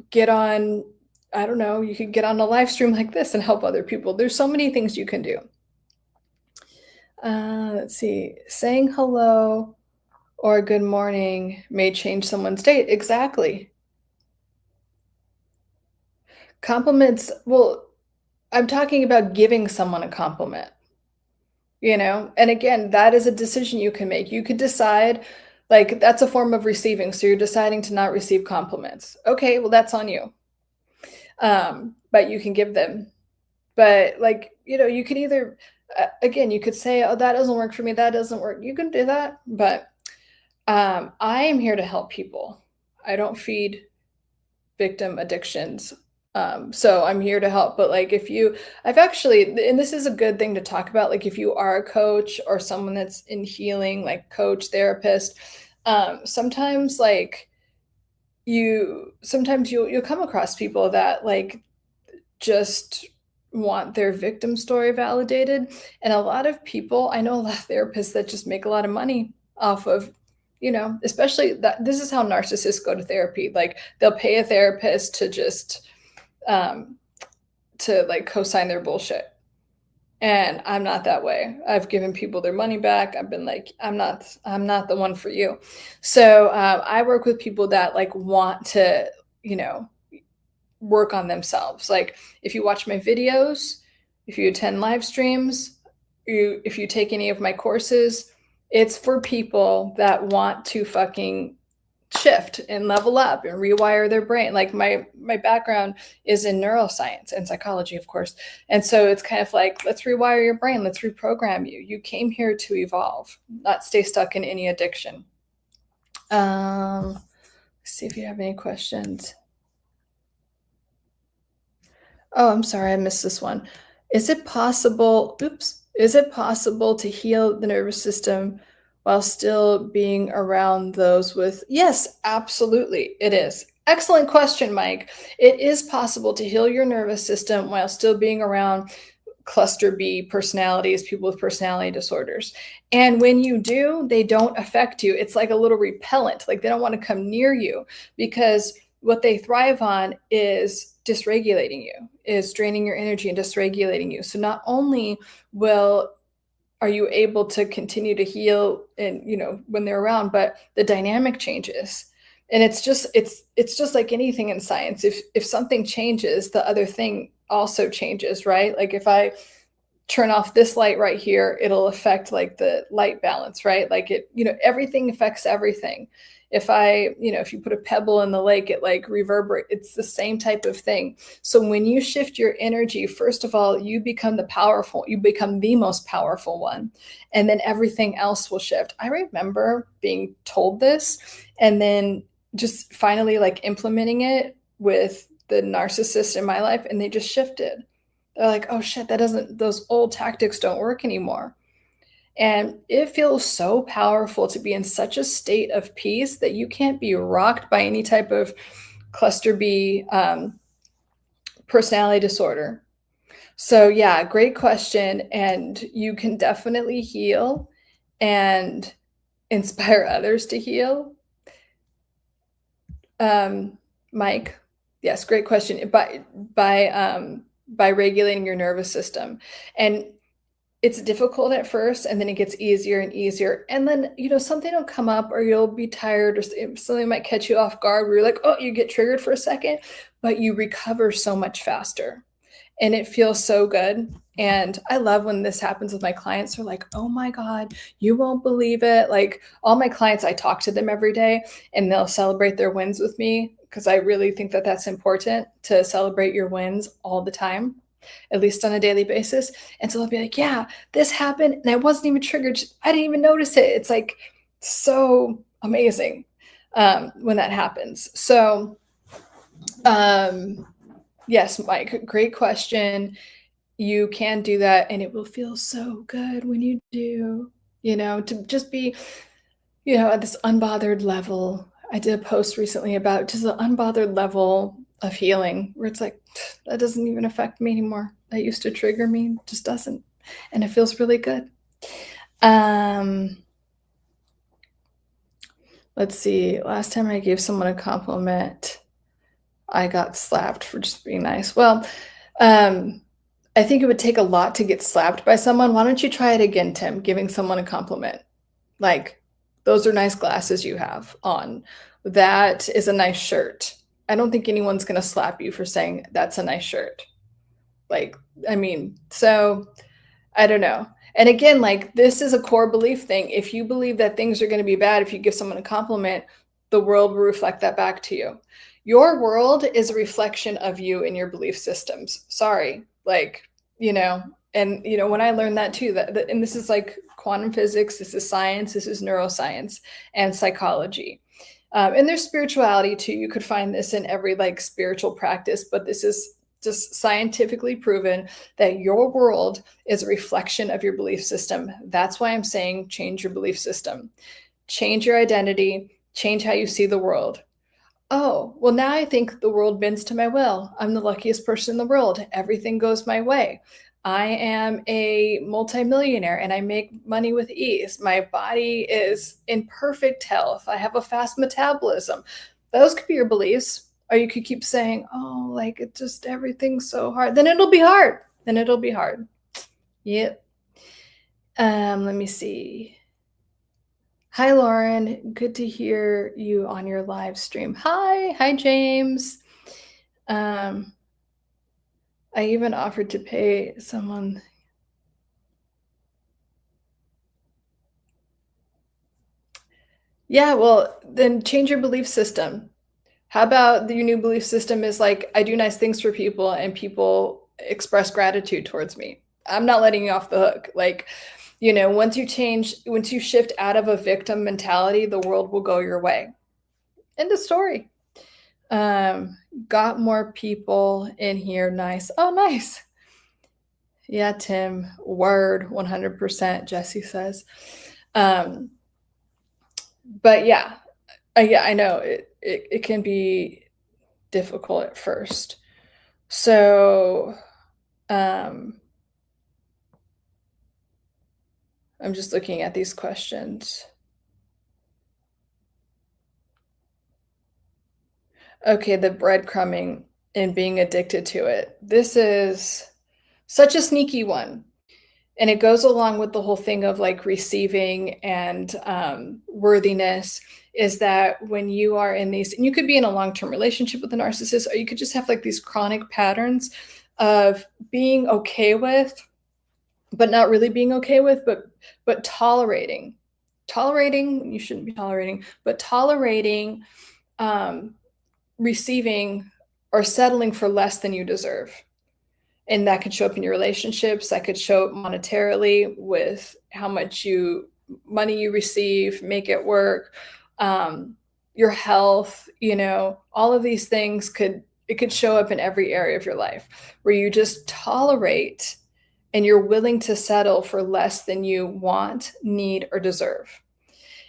get on, I don't know, you could get on a live stream like this and help other people. There's so many things you can do. Let's see, saying hello or good morning may change someone's day. Exactly. Compliments, well, I'm talking about giving someone a compliment, and again, that is a decision you can make. You could decide, like, that's a form of receiving. So you're deciding to not receive compliments. Okay, well, that's on you. But you can give them. But, like, you could either, again, you could say, oh, that doesn't work for me. That doesn't work. You can do that. But I am here to help people. I don't feed victim addictions. So I'm here to help. But like I've actually, and this is a good thing to talk about, like if you are a coach or someone that's in healing, like coach, therapist, sometimes like sometimes you'll come across people that like just want their victim story validated. And a lot of people, I know a lot of therapists that just make a lot of money off of especially that this is how narcissists go to therapy. Like they'll pay a therapist to just to like co-sign their bullshit. And I'm not that way. I've given people their money back. I've been like, I'm not the one for you. So I work with people that like want to, work on themselves. Like if you watch my videos, if you attend live streams, if you take any of my courses, it's for people that want to fucking shift and level up and rewire their brain. Like my background is in neuroscience and psychology, of course. And so it's kind of like, let's rewire your brain. Let's reprogram you. You came here to evolve, not stay stuck in any addiction. Let's see if you have any questions. Oh, I'm sorry, I missed this one. Is it possible to heal the nervous system while still being around those with... Yes, absolutely, it is. Excellent question, Mike. It is possible to heal your nervous system while still being around cluster B personalities, people with personality disorders. And when you do, they don't affect you. It's like a little repellent, like they don't want to come near you because what they thrive on is dysregulating you, is draining your energy and dysregulating you. So not only are you able to continue to heal and when they're around, but the dynamic changes. And it's just like anything in science. If something changes, the other thing also changes, right? Like if I turn off this light right here, it'll affect like the light balance, right? Like everything affects everything. If you put a pebble in the lake, it like reverberates. It's the same type of thing. So when you shift your energy, first of all, you become the most powerful one. And then everything else will shift. I remember being told this and then just finally like implementing it with the narcissist in my life, and they just shifted. They're like, oh shit, those old tactics don't work anymore. And it feels so powerful to be in such a state of peace that you can't be rocked by any type of cluster B personality disorder. So yeah, great question. And you can definitely heal and inspire others to heal. Mike, yes, great question. By regulating your nervous system. And it's difficult at first, and then it gets easier and easier. And then, something will come up or you'll be tired or something might catch you off guard where you're like, oh, you get triggered for a second, but you recover so much faster and it feels so good. And I love when this happens with my clients. They're like, oh my God, you won't believe it. Like all my clients, I talk to them every day and they'll celebrate their wins with me because I really think that that's important to celebrate your wins all the time, at least on a daily basis. And so they'll be like, yeah, this happened and I wasn't even triggered. I didn't even notice it. It's like so amazing when that happens. So, yes, Mike, great question. You can do that and it will feel so good when you do, to just be, at this unbothered level. I did a post recently about just the unbothered level of healing where it's like, that doesn't even affect me anymore. That used to trigger me, just doesn't. And it feels really good. Let's see. Last time I gave someone a compliment, I got slapped for just being nice. Well, I think it would take a lot to get slapped by someone. Why don't you try it again, Tim, giving someone a compliment? Like, those are nice glasses you have on. That is a nice shirt. I don't think anyone's going to slap you for saying that's a nice shirt. Like, I mean, so I don't know. And again, like, this is a core belief thing. If you believe that things are going to be bad, if you give someone a compliment, the world will reflect that back to you. Your world is a reflection of you and your belief systems. Sorry. Like, and when I learned that too, that and this is like quantum physics, this is science, this is neuroscience and psychology. And there's spirituality too. You could find this in every like spiritual practice, but this is just scientifically proven that your world is a reflection of your belief system. That's why I'm saying change your belief system, change your identity, change how you see the world. Oh, well, now I think the world bends to my will. I'm the luckiest person in the world. Everything goes my way. I am a multimillionaire and I make money with ease. My body is in perfect health. I have a fast metabolism. Those could be your beliefs. Or you could keep saying, oh, like it just everything's so hard. Then it'll be hard. Yep. Let me see. Hi, Lauren. Good to hear you on your live stream. Hi, James. I even offered to pay someone. Yeah, well, then change your belief system. How about your new belief system is like, I do nice things for people and people express gratitude towards me. I'm not letting you off the hook. Like, once you shift out of a victim mentality, the world will go your way. End of story. Got more people in here. Nice. Oh, nice. Yeah, Tim. Word 100%, Jesse says. But yeah, I know it can be difficult at first. So, I'm just looking at these questions. Okay, the breadcrumbing and being addicted to it. This is such a sneaky one. And it goes along with the whole thing of like receiving and worthiness, is that when you are in these, and you could be in a long-term relationship with a narcissist, or you could just have like these chronic patterns of being okay with, but not really being okay with, but tolerating, you shouldn't be tolerating, but tolerating receiving or settling for less than you deserve. And that could show up in your relationships. That could show up monetarily with how much money you receive, make it work, your health, all of these things could show up in every area of your life where you just tolerate and you're willing to settle for less than you want, need, or deserve.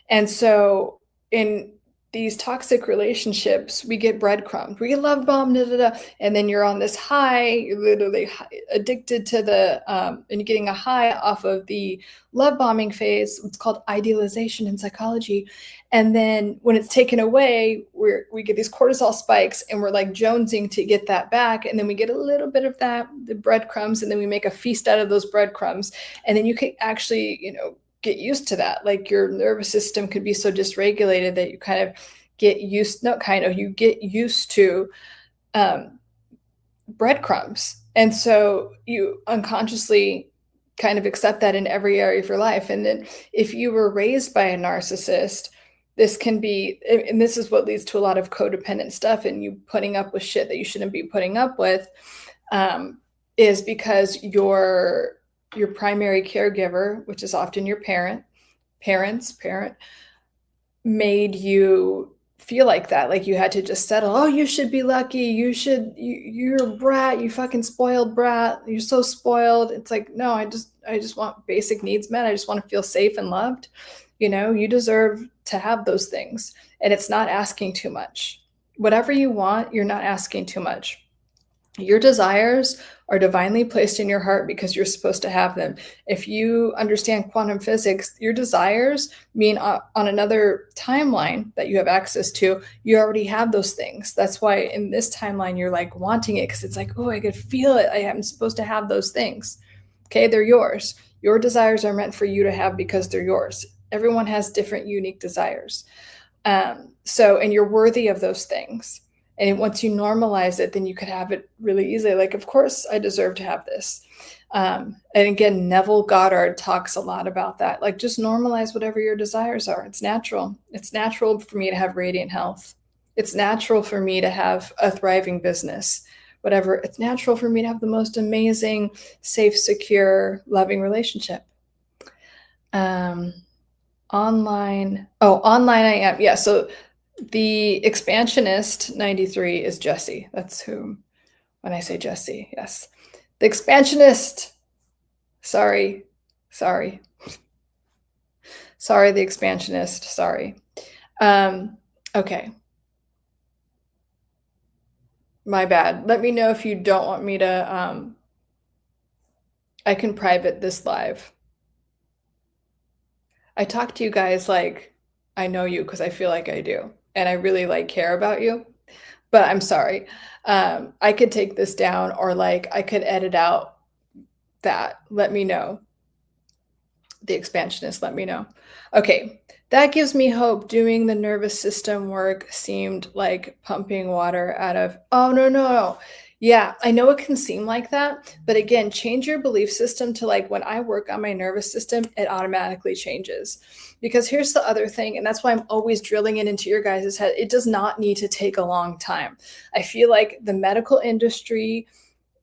And so in these toxic relationships, we get breadcrumbed, we get love bombed, and then you're on this high, you're literally addicted to and you're getting a high off of the love bombing phase. It's called idealization in psychology. And then when it's taken away, we get these cortisol spikes and we're like jonesing to get that back. And then we get a little bit of that, the breadcrumbs, and then we make a feast out of those breadcrumbs. And then you can actually, get used to that. Like your nervous system could be so dysregulated that you kind of get used, you get used to breadcrumbs. And so you unconsciously kind of accept that in every area of your life. And then if you were raised by a narcissist, This can be, and this is what leads to a lot of codependent stuff and you putting up with shit that you shouldn't be putting up with, is because your primary caregiver, which is often your parent, made you feel like that, like you had to just settle. Oh, you should be lucky. You're a brat. You fucking spoiled brat. You're so spoiled. It's like, no, I just want basic needs met. I just want to feel safe and loved. You deserve to have those things, and it's not asking too much. Whatever you want, you're not asking too much. Your desires are divinely placed in your heart because you're supposed to have them. If you understand quantum physics, your desires mean on another timeline that you have access to, you already have those things. That's why in this timeline, you're like wanting it because it's like, oh, I could feel it. I am supposed to have those things. Okay, they're yours. Your desires are meant for you to have because they're yours. Everyone has different, unique desires. And you're worthy of those things. And once you normalize it, then you could have it really easily. Like, of course, I deserve to have this. And again, Neville Goddard talks a lot about that. Like, just normalize whatever your desires are. It's natural. It's natural for me to have radiant health. It's natural for me to have a thriving business, whatever. It's natural for me to have the most amazing, safe, secure, loving relationship. Online I am. Yeah. So the expansionist 93 is Jesse. That's who, when I say Jesse, yes. The expansionist, sorry, the expansionist, sorry. Okay. My bad. Let me know if you don't want me to, I can private this live. I talk to you guys like I know you because I feel like I do. And I really like care about you. But I'm sorry. I could take this down or like I could edit out that. Let me know. The expansionist, let me know. Okay. That gives me hope. Doing the nervous system work seemed like pumping water out of, oh, no. Yeah, I know it can seem like that, but again, change your belief system to like when I work on my nervous system, it automatically changes. Because here's the other thing, and that's why I'm always drilling it into your guys' head. It does not need to take a long time. I feel like the medical industry,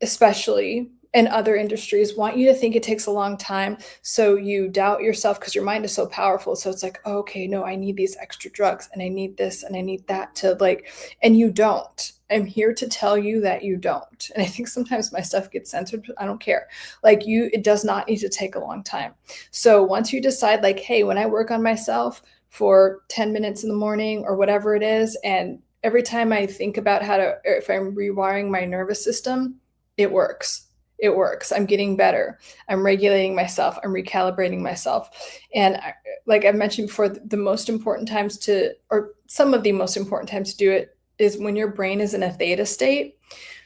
especially, and other industries want you to think it takes a long time. So you doubt yourself because your mind is so powerful. So it's like, oh, okay, no, I need these extra drugs and I need this and I need that to like, and you don't. I'm here to tell you that you don't. And I think sometimes my stuff gets censored, but I don't care. Like it does not need to take a long time. So once you decide like, hey, when I work on myself for 10 minutes in the morning or whatever it is, and every time I think about if I'm rewiring my nervous system, it works. It works. I'm getting better. I'm regulating myself. I'm recalibrating myself. And like I mentioned before, the most important times or some of the most important times to do it is when your brain is in a theta state.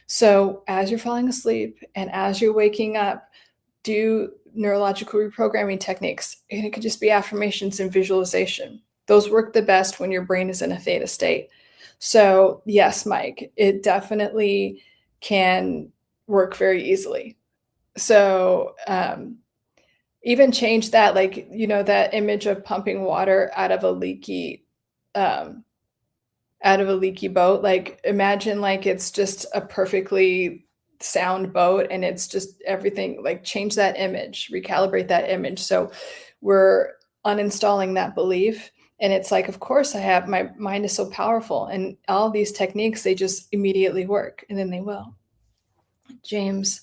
So as you're falling asleep and as you're waking up, do neurological reprogramming techniques. And it could just be affirmations and visualization. Those work the best when your brain is in a theta state. So yes, Mike, it definitely can work very easily. So even change that, like, that image of pumping water out of a leaky boat. Like imagine like it's just a perfectly sound boat and it's just everything, like change that image, recalibrate that image. So we're uninstalling that belief. And it's like, of course my mind is so powerful and all these techniques, they just immediately work and then they will. James,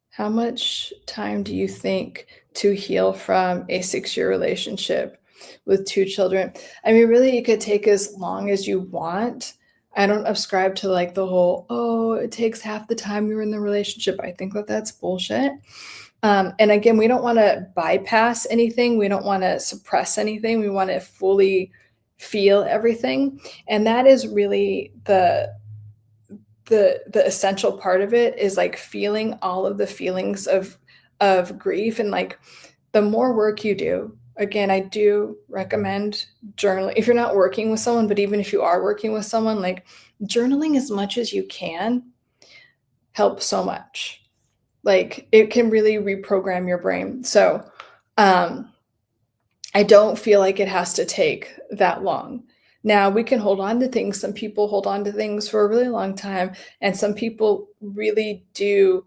how much time do you think to heal from a 6-year relationship with 2 children? I mean, really, it could take as long as you want. I don't ascribe to like the whole, oh, it takes half the time you're in the relationship. I think that that's bullshit. And again, we don't want to bypass anything. We don't want to suppress anything. We want to fully feel everything. And that is really the essential part of it, is like feeling all of the feelings of grief. And like the more work you do, again, I do recommend journaling if you're not working with someone, but even if you are working with someone, like journaling as much as you can helps so much. Like it can really reprogram your brain. So I don't feel like it has to take that long. Now, we can hold on to things. Some people hold on to things for a really long time, and some people really do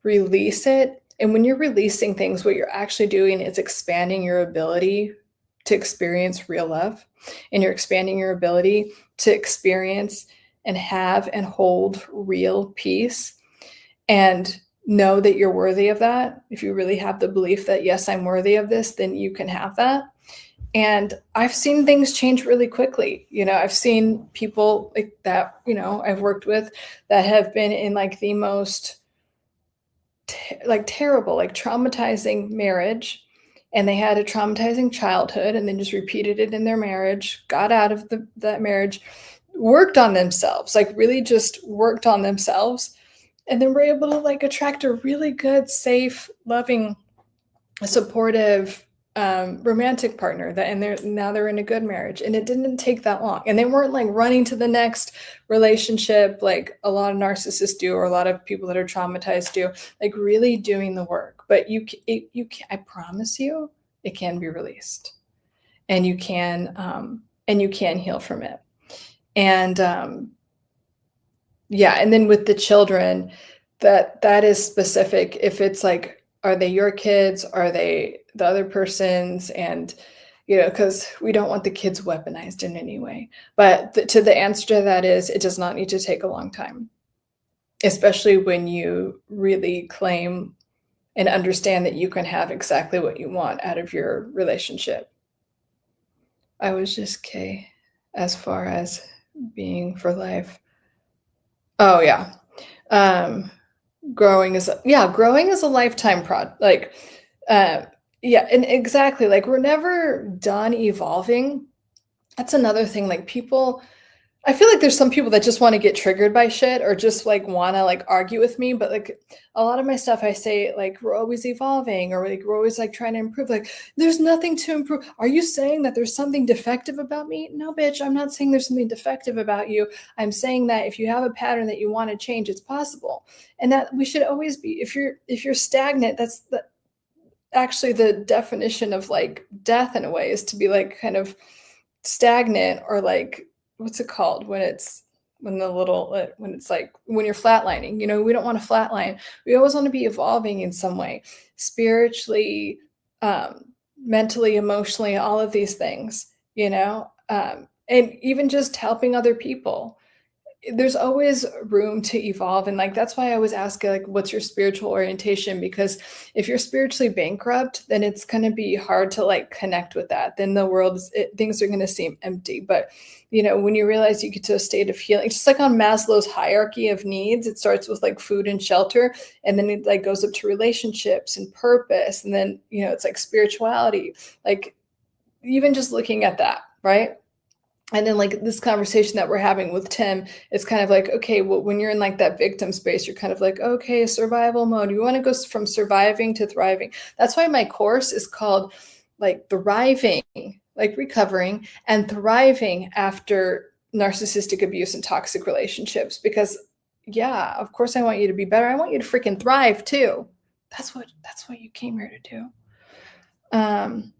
release it. And when you're releasing things, what you're actually doing is expanding your ability to experience real love, and you're expanding your ability to experience and have and hold real peace and know that you're worthy of that. If you really have the belief that, yes, I'm worthy of this, then you can have that. And I've seen things change really quickly. I've seen people like that, I've worked with that have been in like the most like terrible, like traumatizing marriage, and they had a traumatizing childhood and then just repeated it in their marriage, got out of that marriage, worked on themselves, like really just worked on themselves, and then were able to like attract a really good, safe, loving, supportive, romantic partner and they're in a good marriage, and it didn't take that long, and they weren't like running to the next relationship like a lot of narcissists do, or a lot of people that are traumatized do, like really doing the work. But I promise you, it can be released, and you can heal from it. And yeah, and then with the children, that is specific. If it's like, are they your kids? Are they the other person's? And because we don't want the kids weaponized in any way. But the answer to that is, it does not need to take a long time, especially when you really claim and understand that you can have exactly what you want out of your relationship. I was just Kay, as far as being for life. Oh yeah. Growing is a lifetime like, yeah, and exactly, like, we're never done evolving. That's another thing, like, people I feel like there's some people that just wanna get triggered by shit, or just, like, wanna, like, argue with me, but, like, a lot of my stuff I say, like, "We're always evolving," or, like, "We're always, like, trying to improve," like, "There's nothing to improve." Are you saying that there's something defective about me? No, bitch, I'm not saying there's something defective about you. I'm saying that if you have a pattern that you wanna change, it's possible, and that we should always be if you're stagnant, that's actually the definition of like death in a way, is to be like kind of stagnant, or like, what's it called when it's when it's like when you're flatlining. We don't want to flatline. We always want to be evolving in some way, spiritually, mentally, emotionally, all of these things, and even just helping other people. There's always room to evolve, and like that's why I always ask, like, what's your spiritual orientation? Because if you're spiritually bankrupt, then it's going to be hard to like connect with that. Then things are going to seem empty. But when you realize you get to a state of healing, just like on Maslow's hierarchy of needs, it starts with like food and shelter, and then it like goes up to relationships and purpose, and then it's like spirituality. Like, even just looking at that, right? And then like this conversation that we're having with Tim, it's kind of like, okay, well, when you're in like that victim space, you're kind of like, okay, survival mode. You want to go from surviving to thriving. That's why my course is called like Thriving, like recovering and thriving after narcissistic abuse and toxic relationships. Because yeah, of course I want you to be better. I want you to freaking thrive too. That's what you came here to do.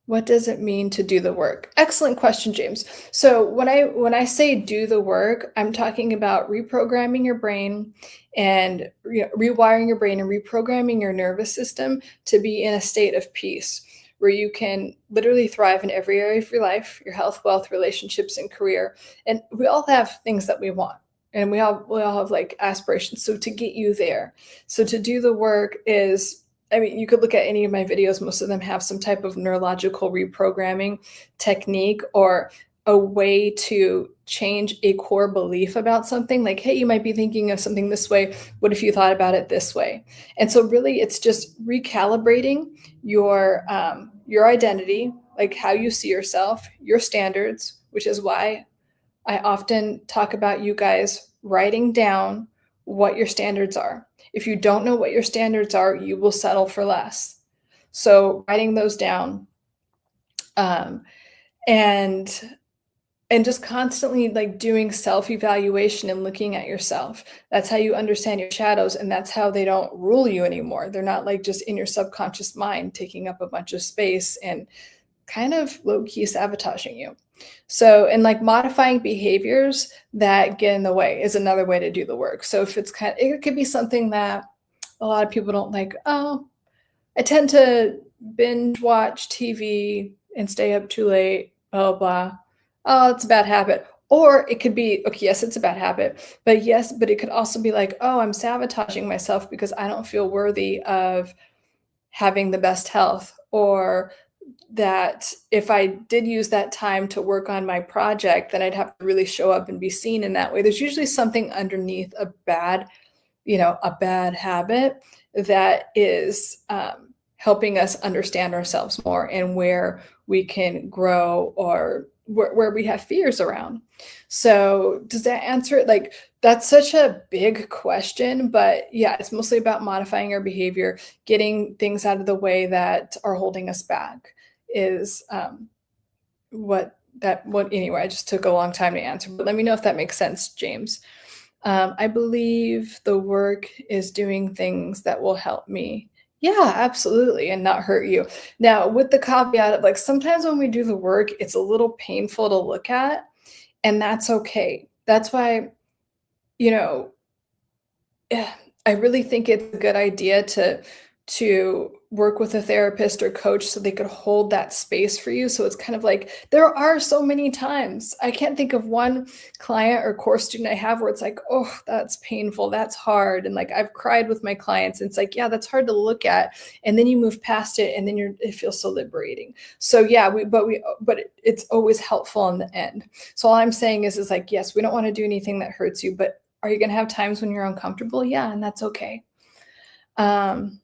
What does it mean to do the work? Excellent question, James. So when I say do the work, I'm talking about reprogramming your brain and rewiring your brain and reprogramming your nervous system to be in a state of peace, where you can literally thrive in every area of your life, your health, wealth, relationships, and career. And we all have things that we want, and we all have like aspirations. So to get you there, so to do the work is, I mean, you could look at any of my videos. Most of them have some type of neurological reprogramming technique, or a way to change a core belief about something. Like, hey, you might be thinking of something this way. What if you thought about it this way? And so really it's just recalibrating your identity, like how you see yourself, your standards, which is why I often talk about you guys writing down what your standards are. If you don't know what your standards are, you will settle for less. So writing those down, and just constantly like doing self-evaluation and looking at yourself. That's how you understand your shadows, and that's how they don't rule you anymore. They're not like just in your subconscious mind taking up a bunch of space and kind of low key sabotaging you. So, and like modifying behaviors that get in the way is another way to do the work. So, if it's it could be something that a lot of people don't like. Oh, I tend to binge watch TV and stay up too late, blah, blah, blah. Oh, it's a bad habit. Or it could be, okay, yes, it's a bad habit, but it could also be like, oh, I'm sabotaging myself because I don't feel worthy of having the best health, or that if I did use that time to work on my project, then I'd have to really show up and be seen in that way. There's usually something underneath a bad habit that is helping us understand ourselves more and where we can grow, or where we have fears around. So does that answer it? Like, that's such a big question, but yeah, it's mostly about modifying our behavior, getting things out of the way that are holding us back is what anyway, I just took a long time to answer, but let me know if that makes sense, James. I believe the work is doing things that will help me. Yeah, absolutely, and not hurt you. Now, with the caveat of like sometimes when we do the work, it's a little painful to look at, and that's okay. That's why, you know, yeah, I really think it's a good idea to work with a therapist or coach so they could hold that space for you. So it's kind of like there are so many times. I can't think of one client or course student I have where it's like, "Oh, that's painful. That's hard." And like I've cried with my clients and it's like, "Yeah, that's hard to look at." And then you move past it and then it feels so liberating. So yeah, it's always helpful in the end. So all I'm saying is like, yes, we don't want to do anything that hurts you, but are you going to have times when you're uncomfortable? Yeah, and that's okay. Um,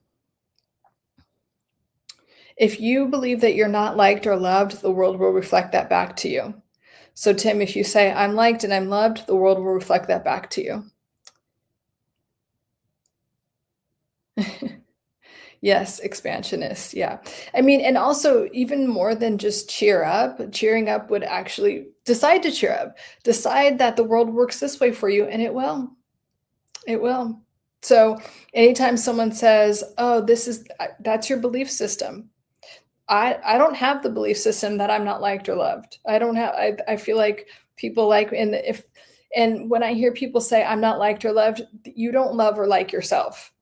if you believe that you're not liked or loved, the world will reflect that back to you. So, Tim, if you say, I'm liked and I'm loved, the world will reflect that back to you. Yes, expansionist. Yeah. I mean, and also, even more than just cheering up would actually decide to cheer up, decide that the world works this way for you, and it will. It will. So, anytime someone says, "Oh, that's your belief system." I don't have the belief system that I'm not liked or loved. I feel like people like, and when I hear people say I'm not liked or loved, you don't love or like yourself.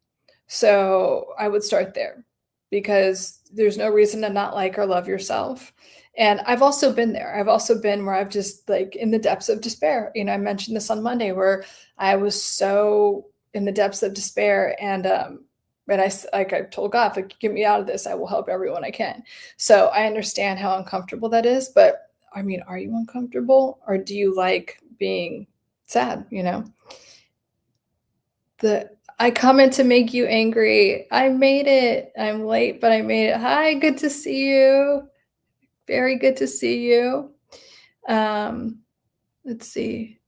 So, I would start there because there's no reason to not like or love yourself. And I've also been there. I've also been where I've just like in the depths of despair. I mentioned this on Monday where I was so in the depths of despair, and I told God, like, get me out of this. I will help everyone I can. So I understand how uncomfortable that is, but I mean, are you uncomfortable or do you like being sad? I comment to make you angry. I made it. I'm late, but I made it. Hi, good to see you. Very good to see you. Let's see.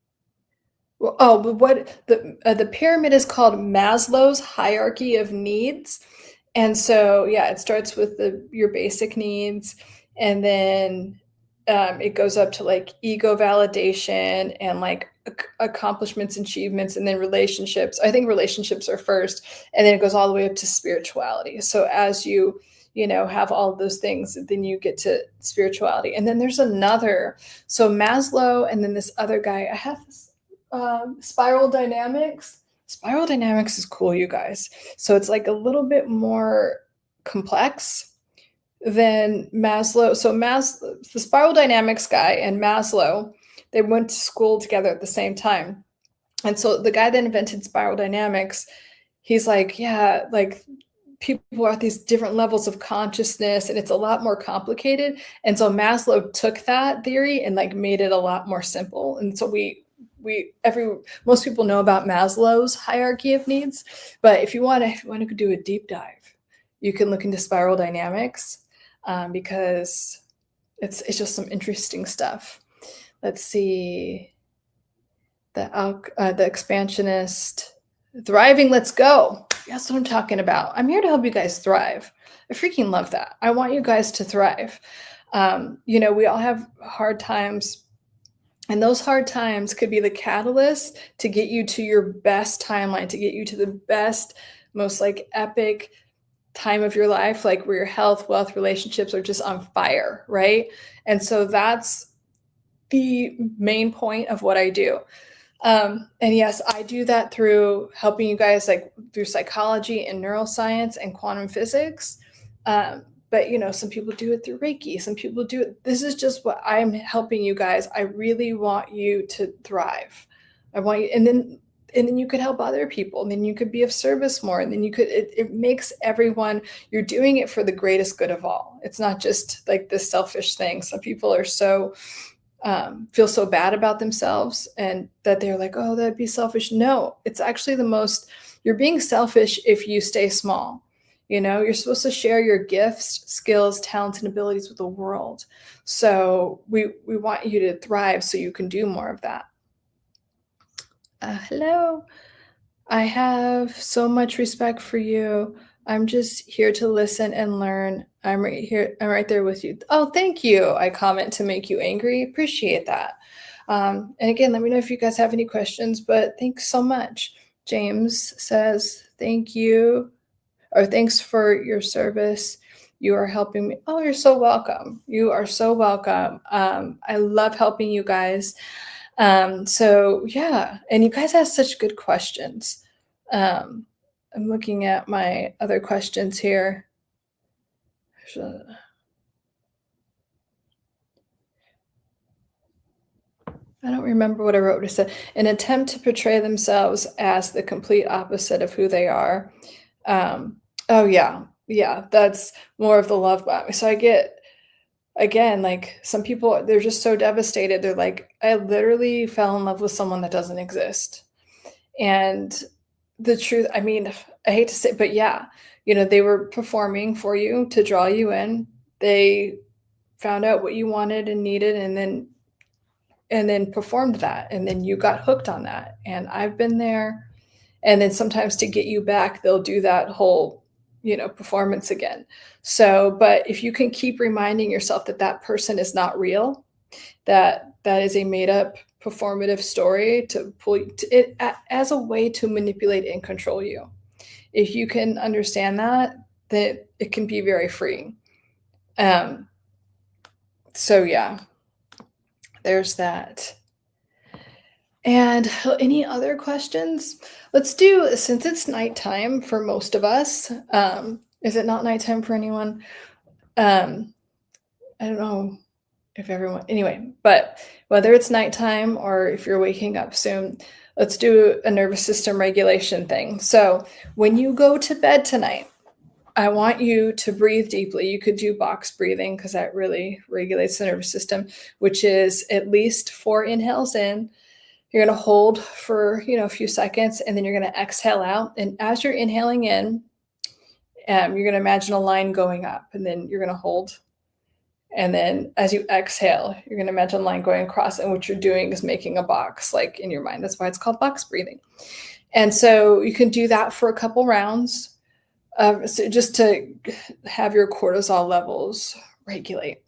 Well, oh, but what the pyramid is called Maslow's hierarchy of needs. And so, yeah, it starts with your basic needs, and then it goes up to like ego validation and like accomplishments, achievements, and then relationships. I think relationships are first, and then it goes all the way up to spirituality. So as you have all of those things, then you get to spirituality, and then there's another. So Maslow, and then this other guy. I have this spiral dynamics. Spiral dynamics is cool, you guys. So it's like a little bit more complex than Maslow. So the spiral dynamics guy and Maslow, they went to school together at the same time. And so the guy that invented spiral dynamics, he's like, yeah, like people are at these different levels of consciousness and it's a lot more complicated. And so Maslow took that theory and like made it a lot more simple. And so most people know about Maslow's hierarchy of needs, but if you want to do a deep dive, you can look into spiral dynamics because it's just some interesting stuff. Let's see, the expansionist, thriving. Let's go. That's what I'm talking about. I'm here to help you guys thrive. I freaking love that. I want you guys to thrive. We all have hard times. And those hard times could be the catalyst to get you to your best timeline, to get you to the best, most like epic time of your life, like where your health, wealth, relationships are just on fire, right? And so that's the main point of what I do. And yes, I do that through helping you guys, like through psychology and neuroscience and quantum physics. But some people do it through Reiki. Some people do it. This is just what I'm helping you guys. I really want you to thrive. I want you, and then you could help other people, and then you could be of service more, and then it makes everyone, you're doing it for the greatest good of all. It's not just like this selfish thing. Some people are so feel so bad about themselves and that they're like, oh, that'd be selfish. No, it's actually you're being selfish if you stay small. You're supposed to share your gifts, skills, talents, and abilities with the world. So we want you to thrive so you can do more of that. Hello. I have so much respect for you. I'm just here to listen and learn. I'm right here. I'm right there with you. Oh, thank you. I comment to make you angry. Appreciate that. And again, let me know if you guys have any questions, but thanks so much. James says, thank you, or thanks for your service. You are helping me. Oh, you're so welcome. You are so welcome. I love helping you guys. So yeah, and you guys ask such good questions. I'm looking at my other questions here. I don't remember what I wrote. It said, an attempt to portray themselves as the complete opposite of who they are. Oh yeah, that's more of the love bomb. So I get, again, like some people, they're just so devastated. They're like, I literally fell in love with someone that doesn't exist. And the truth, I mean, I hate to say, but yeah, they were performing for you to draw you in. They found out what you wanted and needed, and then performed that, and then you got hooked on that. And I've been there. And then sometimes to get you back, they'll do that whole, performance again. So, but if you can keep reminding yourself that that person is not real, that is a made up performative story to pull it as a way to manipulate and control you. If you can understand that it can be very freeing. So yeah, there's that. And any other questions? Let's do, since it's nighttime for most of us, is it not nighttime for anyone? I don't know if everyone, anyway, but whether it's nighttime or if you're waking up soon, let's do a nervous system regulation thing. So when you go to bed tonight, I want you to breathe deeply. You could do box breathing because that really regulates the nervous system, which is at least 4 inhales in. You're going to hold for, a few seconds, and then you're going to exhale out. And as you're inhaling in, you're going to imagine a line going up, and then you're going to hold. And then as you exhale, you're going to imagine a line going across. And what you're doing is making a box, like in your mind. That's why it's called box breathing. And so you can do that for a couple rounds, so just to have your cortisol levels regulate.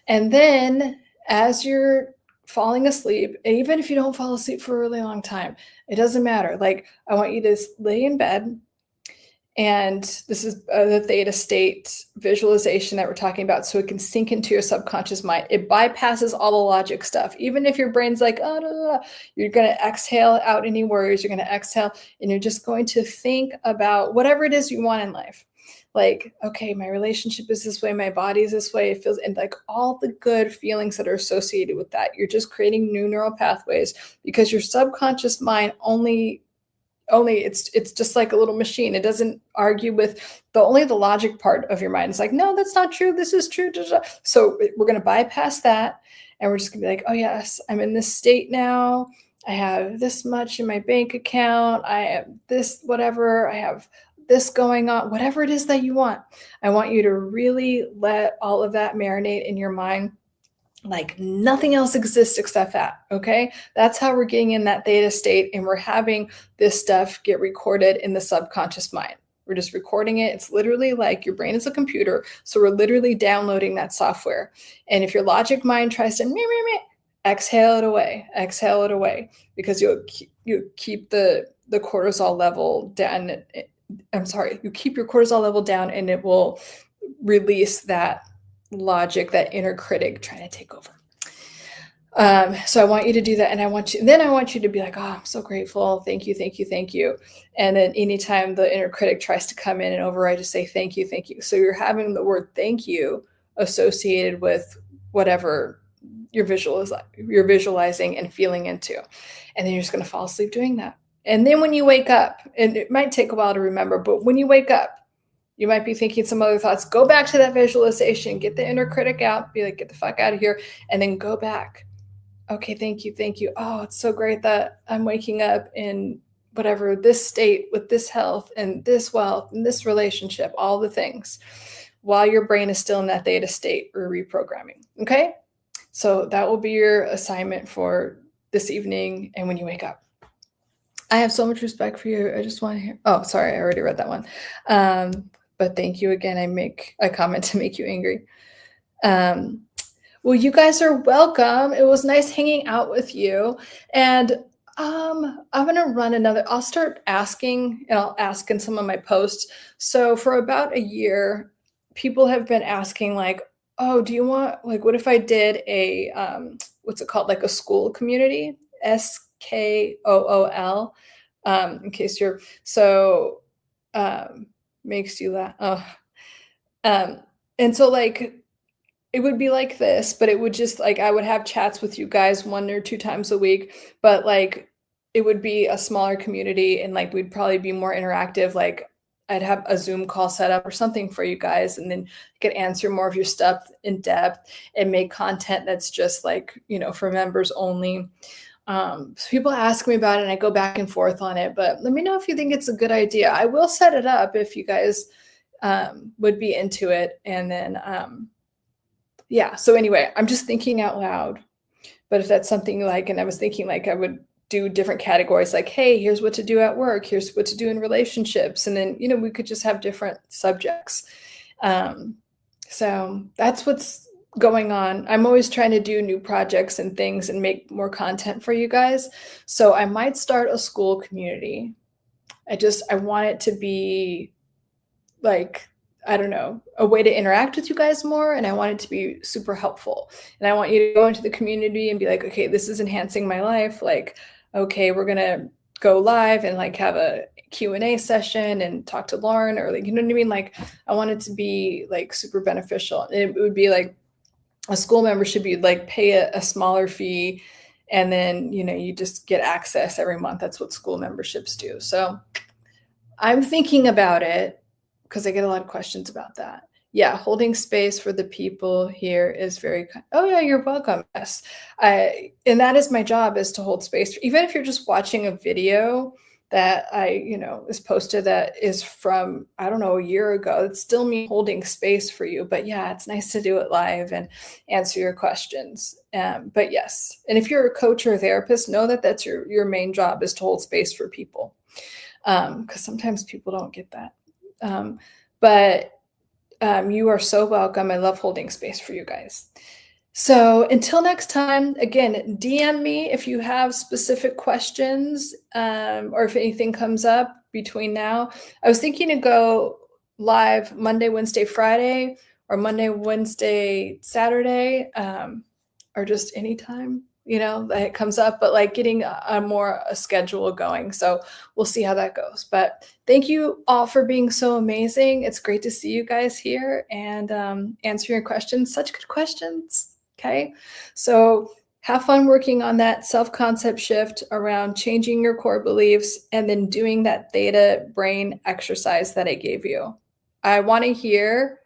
And then as you're falling asleep, and even if you don't fall asleep for a really long time, it doesn't matter. Like, I want you to lay in bed, and this is the theta state visualization that we're talking about, so it can sink into your subconscious mind. It bypasses all the logic stuff. Even if your brain's like, oh, no, you're going to exhale out any worries. You're going to exhale, and you're just going to think about whatever it is you want in life. Like, okay, my relationship is this way, my body is this way, it feels, and like all the good feelings that are associated with that. You're just creating new neural pathways because your subconscious mind only it's just like a little machine. It doesn't argue with the logic part of your mind. It's like, no, that's not true. This is true. So we're going to bypass that. And we're just gonna be like, oh yes, I'm in this state now. I have this much in my bank account. I have this, whatever. I have this going on, whatever it is that you want. I want you to really let all of that marinate in your mind like nothing else exists except that. Okay. That's how we're getting in that theta state. And we're having this stuff get recorded in the subconscious mind. We're just recording it. It's literally like your brain is a computer. So we're literally downloading that software. And if your logic mind tries to exhale it away, because you keep the cortisol level down you keep your cortisol level down, and it will release that logic, that inner critic trying to take over. So I want you to do that, and I want you to be like, oh, I'm so grateful. Thank you, thank you, thank you. And then anytime the inner critic tries to come in and override, just say thank you, thank you. So you're having the word thank you associated with whatever you're visualizing and feeling into. And then you're just going to fall asleep doing that. And then when you wake up, and it might take a while to remember, but when you wake up, you might be thinking some other thoughts. Go back to that visualization, get the inner critic out, be like, get the fuck out of here, and then go back. Okay, thank you, thank you. Oh, it's so great that I'm waking up in whatever, this state with this health and this wealth and this relationship, all the things, while your brain is still in that theta state or reprogramming. Okay? So that will be your assignment for this evening and when you wake up. I have so much respect for you. I just want to hear. Oh, sorry, I already read that one. But thank you again. I comment to make you angry. Well, you guys are welcome. It was nice hanging out with you. And I'm gonna run another. I'll start asking, and I'll ask in some of my posts. So for about a year, people have been asking, like, oh, do you want, like, what if I did a what's it called, like a school community? SKOOL. In case you're so makes you laugh. Oh. And so like it would be like this, but it would just like I would have chats with you guys 1 or 2 times a week, but like it would be a smaller community and like we'd probably be more interactive. Like I'd have a Zoom call set up or something for you guys, and then you could answer more of your stuff in depth and make content that's just like, for members only. So people ask me about it and I go back and forth on it, but let me know if you think it's a good idea. I will set it up if you guys would be into it. And then, yeah. So anyway, I'm just thinking out loud, but if that's something like, and I was thinking like I would do different categories, like, hey, here's what to do at work. Here's what to do in relationships. And then, we could just have different subjects. So that's what's going on. I'm always trying to do new projects and things and make more content for you guys. So I might start a school community. I want it to be like, I don't know, a way to interact with you guys more. And I want it to be super helpful. And I want you to go into the community and be like, okay, this is enhancing my life. Like, okay, we're going to go live and like have a Q&A session and talk to Lauren, or like, you know what I mean? Like I want it to be like super beneficial. And it would be like a school membership. You'd like pay a smaller fee and then, you just get access every month. That's what school memberships do. So I'm thinking about it because I get a lot of questions about that. Yeah, holding space for the people here is very kind. Oh yeah, you're welcome. Yes. And that is my job, is to hold space. Even if you're just watching a video that is posted that is from, I don't know, a year ago, it's still me holding space for you. But yeah, it's nice to do it live and answer your questions. But yes, and if you're a coach or a therapist, know that that's your main job, is to hold space for people. Because sometimes people don't get that. But you are so welcome. I love holding space for you guys. So until next time, again, DM me if you have specific questions, or if anything comes up between now. I was thinking to go live Monday, Wednesday, Friday, or Monday, Wednesday, Saturday, or just anytime, that it comes up, but like getting a schedule going. So we'll see how that goes. But thank you all for being so amazing. It's great to see you guys here and answer your questions. Such good questions. Okay. So have fun working on that self-concept shift around changing your core beliefs and then doing that theta brain exercise that I gave you. I want to hear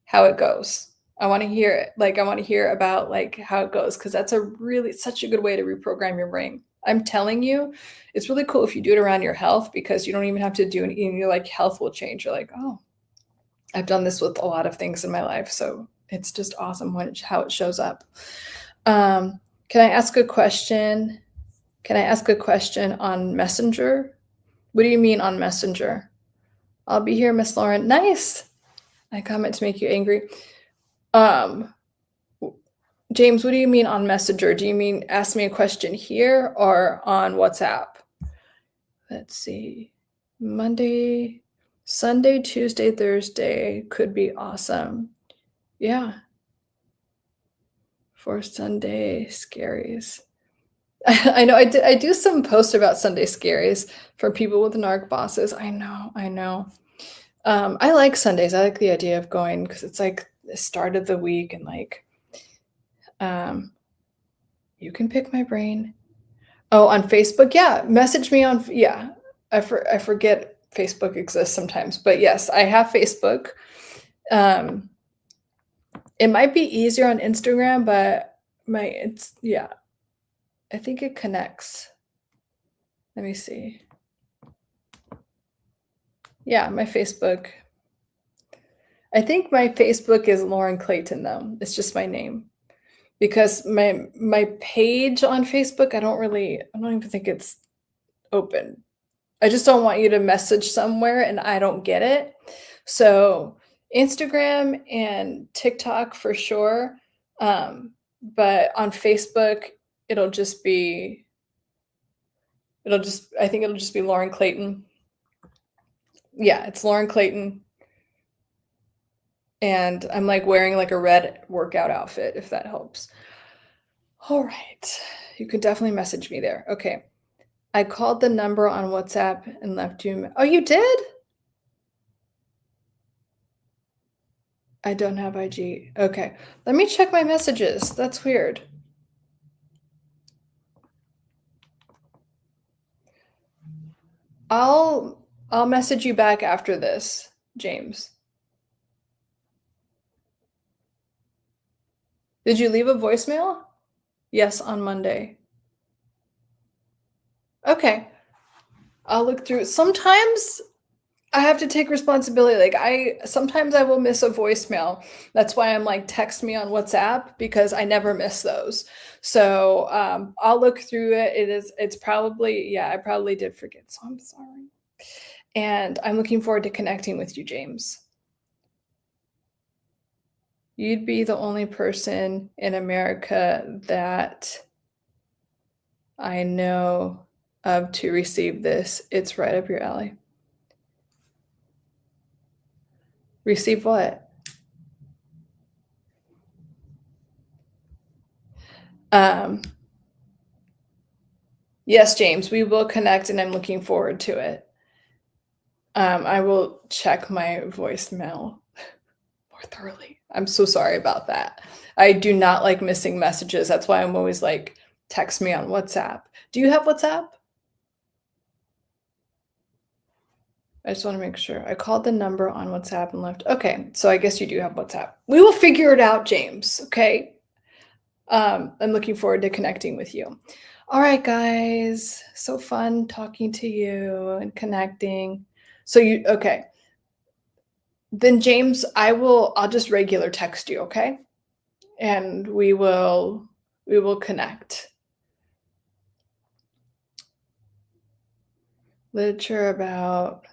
how it goes. I want to hear it. Like, I want to hear about like how it goes, because that's such a good way to reprogram your brain. I'm telling you, it's really cool if you do it around your health, because you don't even have to do anything. Your like health will change. You're like, oh, I've done this with a lot of things in my life. So it's just awesome how it shows up. Can I ask a question? Can I ask a question on Messenger? What do you mean on Messenger? I'll be here, Miss Lauren. Nice. I comment to make you angry. James, what do you mean on Messenger? Do you mean ask me a question here or on WhatsApp? Let's see. Monday. Sunday, Tuesday, Thursday could be awesome. Yeah. For Sunday scaries. I know I do some posts about Sunday scaries for people with narc bosses. I know, I know. I like Sundays. I like the idea of going because it's like the start of the week and like, um, you can pick my brain. Oh, on Facebook, yeah. Message me on, yeah. I forget Facebook exists sometimes, but yes, I have Facebook. Um, it might be easier on Instagram, but it's yeah. I think it connects. Let me see. Yeah, my Facebook. I think my Facebook is Lauren Clayton though. It's just my name. Because my page on Facebook, I don't even think it's open. I just don't want you to message somewhere and I don't get it. So Instagram and TikTok for sure. But on Facebook, it'll just be I think it'll just be Lauren Clayton. Yeah, it's Lauren Clayton. And I'm like wearing like a red workout outfit, if that helps. All right. You can definitely message me there. Okay. I called the number on WhatsApp and left you. Oh, you did? I don't have IG. Okay. Let me check my messages. That's weird. I'll message you back after this, James. Did you leave a voicemail? Yes, on Monday. Okay. I'll look through. Sometimes I have to take responsibility. Like sometimes I will miss a voicemail. That's why I'm like text me on WhatsApp because I never miss those. So I'll look through it. It's probably yeah, I probably did forget. So I'm sorry. And I'm looking forward to connecting with you, James. You'd be the only person in America that I know of to receive this. It's right up your alley. Receive what? Yes, James, we will connect and I'm looking forward to it. I will check my voicemail more thoroughly. I'm so sorry about that. I do not like missing messages. That's why I'm always like, text me on WhatsApp. Do you have WhatsApp? I just want to make sure. I called the number on WhatsApp and left. Okay, so I guess you do have WhatsApp. We will figure it out, James. Okay. I'm looking forward to connecting with you. All right, guys. So fun talking to you and connecting. So okay. Then James, I'll just regular text you, okay? And we will connect. Literature about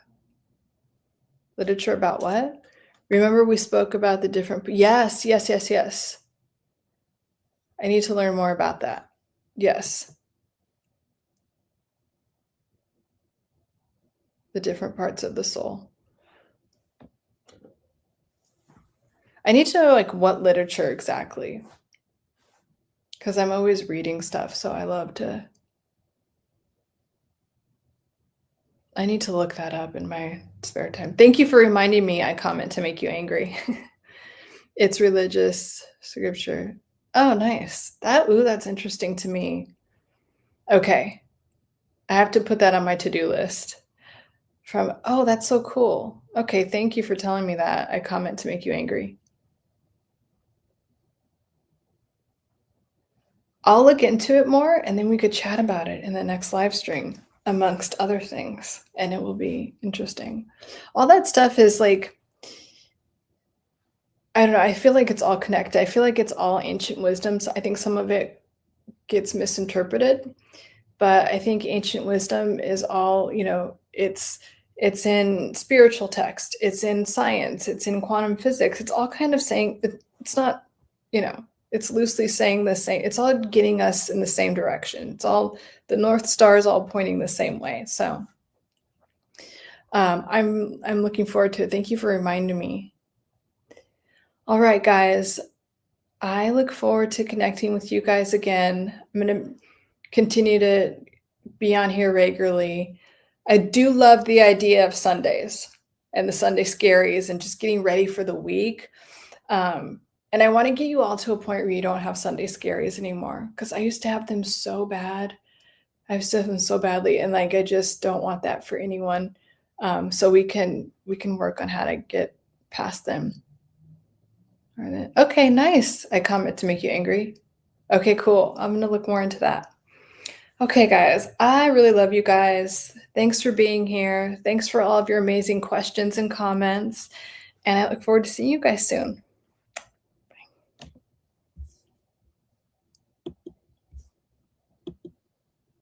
what? Remember we spoke about the different yes. I need to learn more about that. Yes. The different parts of the soul. I need to know like what literature exactly. Because I'm always reading stuff, so I need to look that up in my spare time. Thank you for reminding me. I comment to make you angry. It's religious scripture. Oh, nice. That's interesting to me. Okay. I have to put that on my to-do list. That's so cool. Okay, thank you for telling me that. I comment to make you angry. I'll look into it more and then we could chat about it in the next live stream amongst other things and it will be interesting. All that stuff is like I don't know, I feel like it's all connected. I feel like it's all ancient wisdom. So I think some of it gets misinterpreted, but I think ancient wisdom is all, it's in spiritual text, it's in science, it's in quantum physics. It's all kind of saying it's not, it's loosely saying the same. It's all getting us in the same direction. It's all the North Star is all pointing the same way. So I'm looking forward to it. Thank you for reminding me. All right, guys. I look forward to connecting with you guys again. I'm gonna continue to be on here regularly. I do love the idea of Sundays and the Sunday scaries and just getting ready for the week. And I want to get you all to a point where you don't have Sunday scaries anymore because I used to have them so bad. I used to have them so badly, and like I just don't want that for anyone. So we can work on how to get past them. All right. Okay, nice. I comment to make you angry. Okay, cool. I'm gonna look more into that. Okay, guys, I really love you guys. Thanks for being here. Thanks for all of your amazing questions and comments. And I look forward to seeing you guys soon.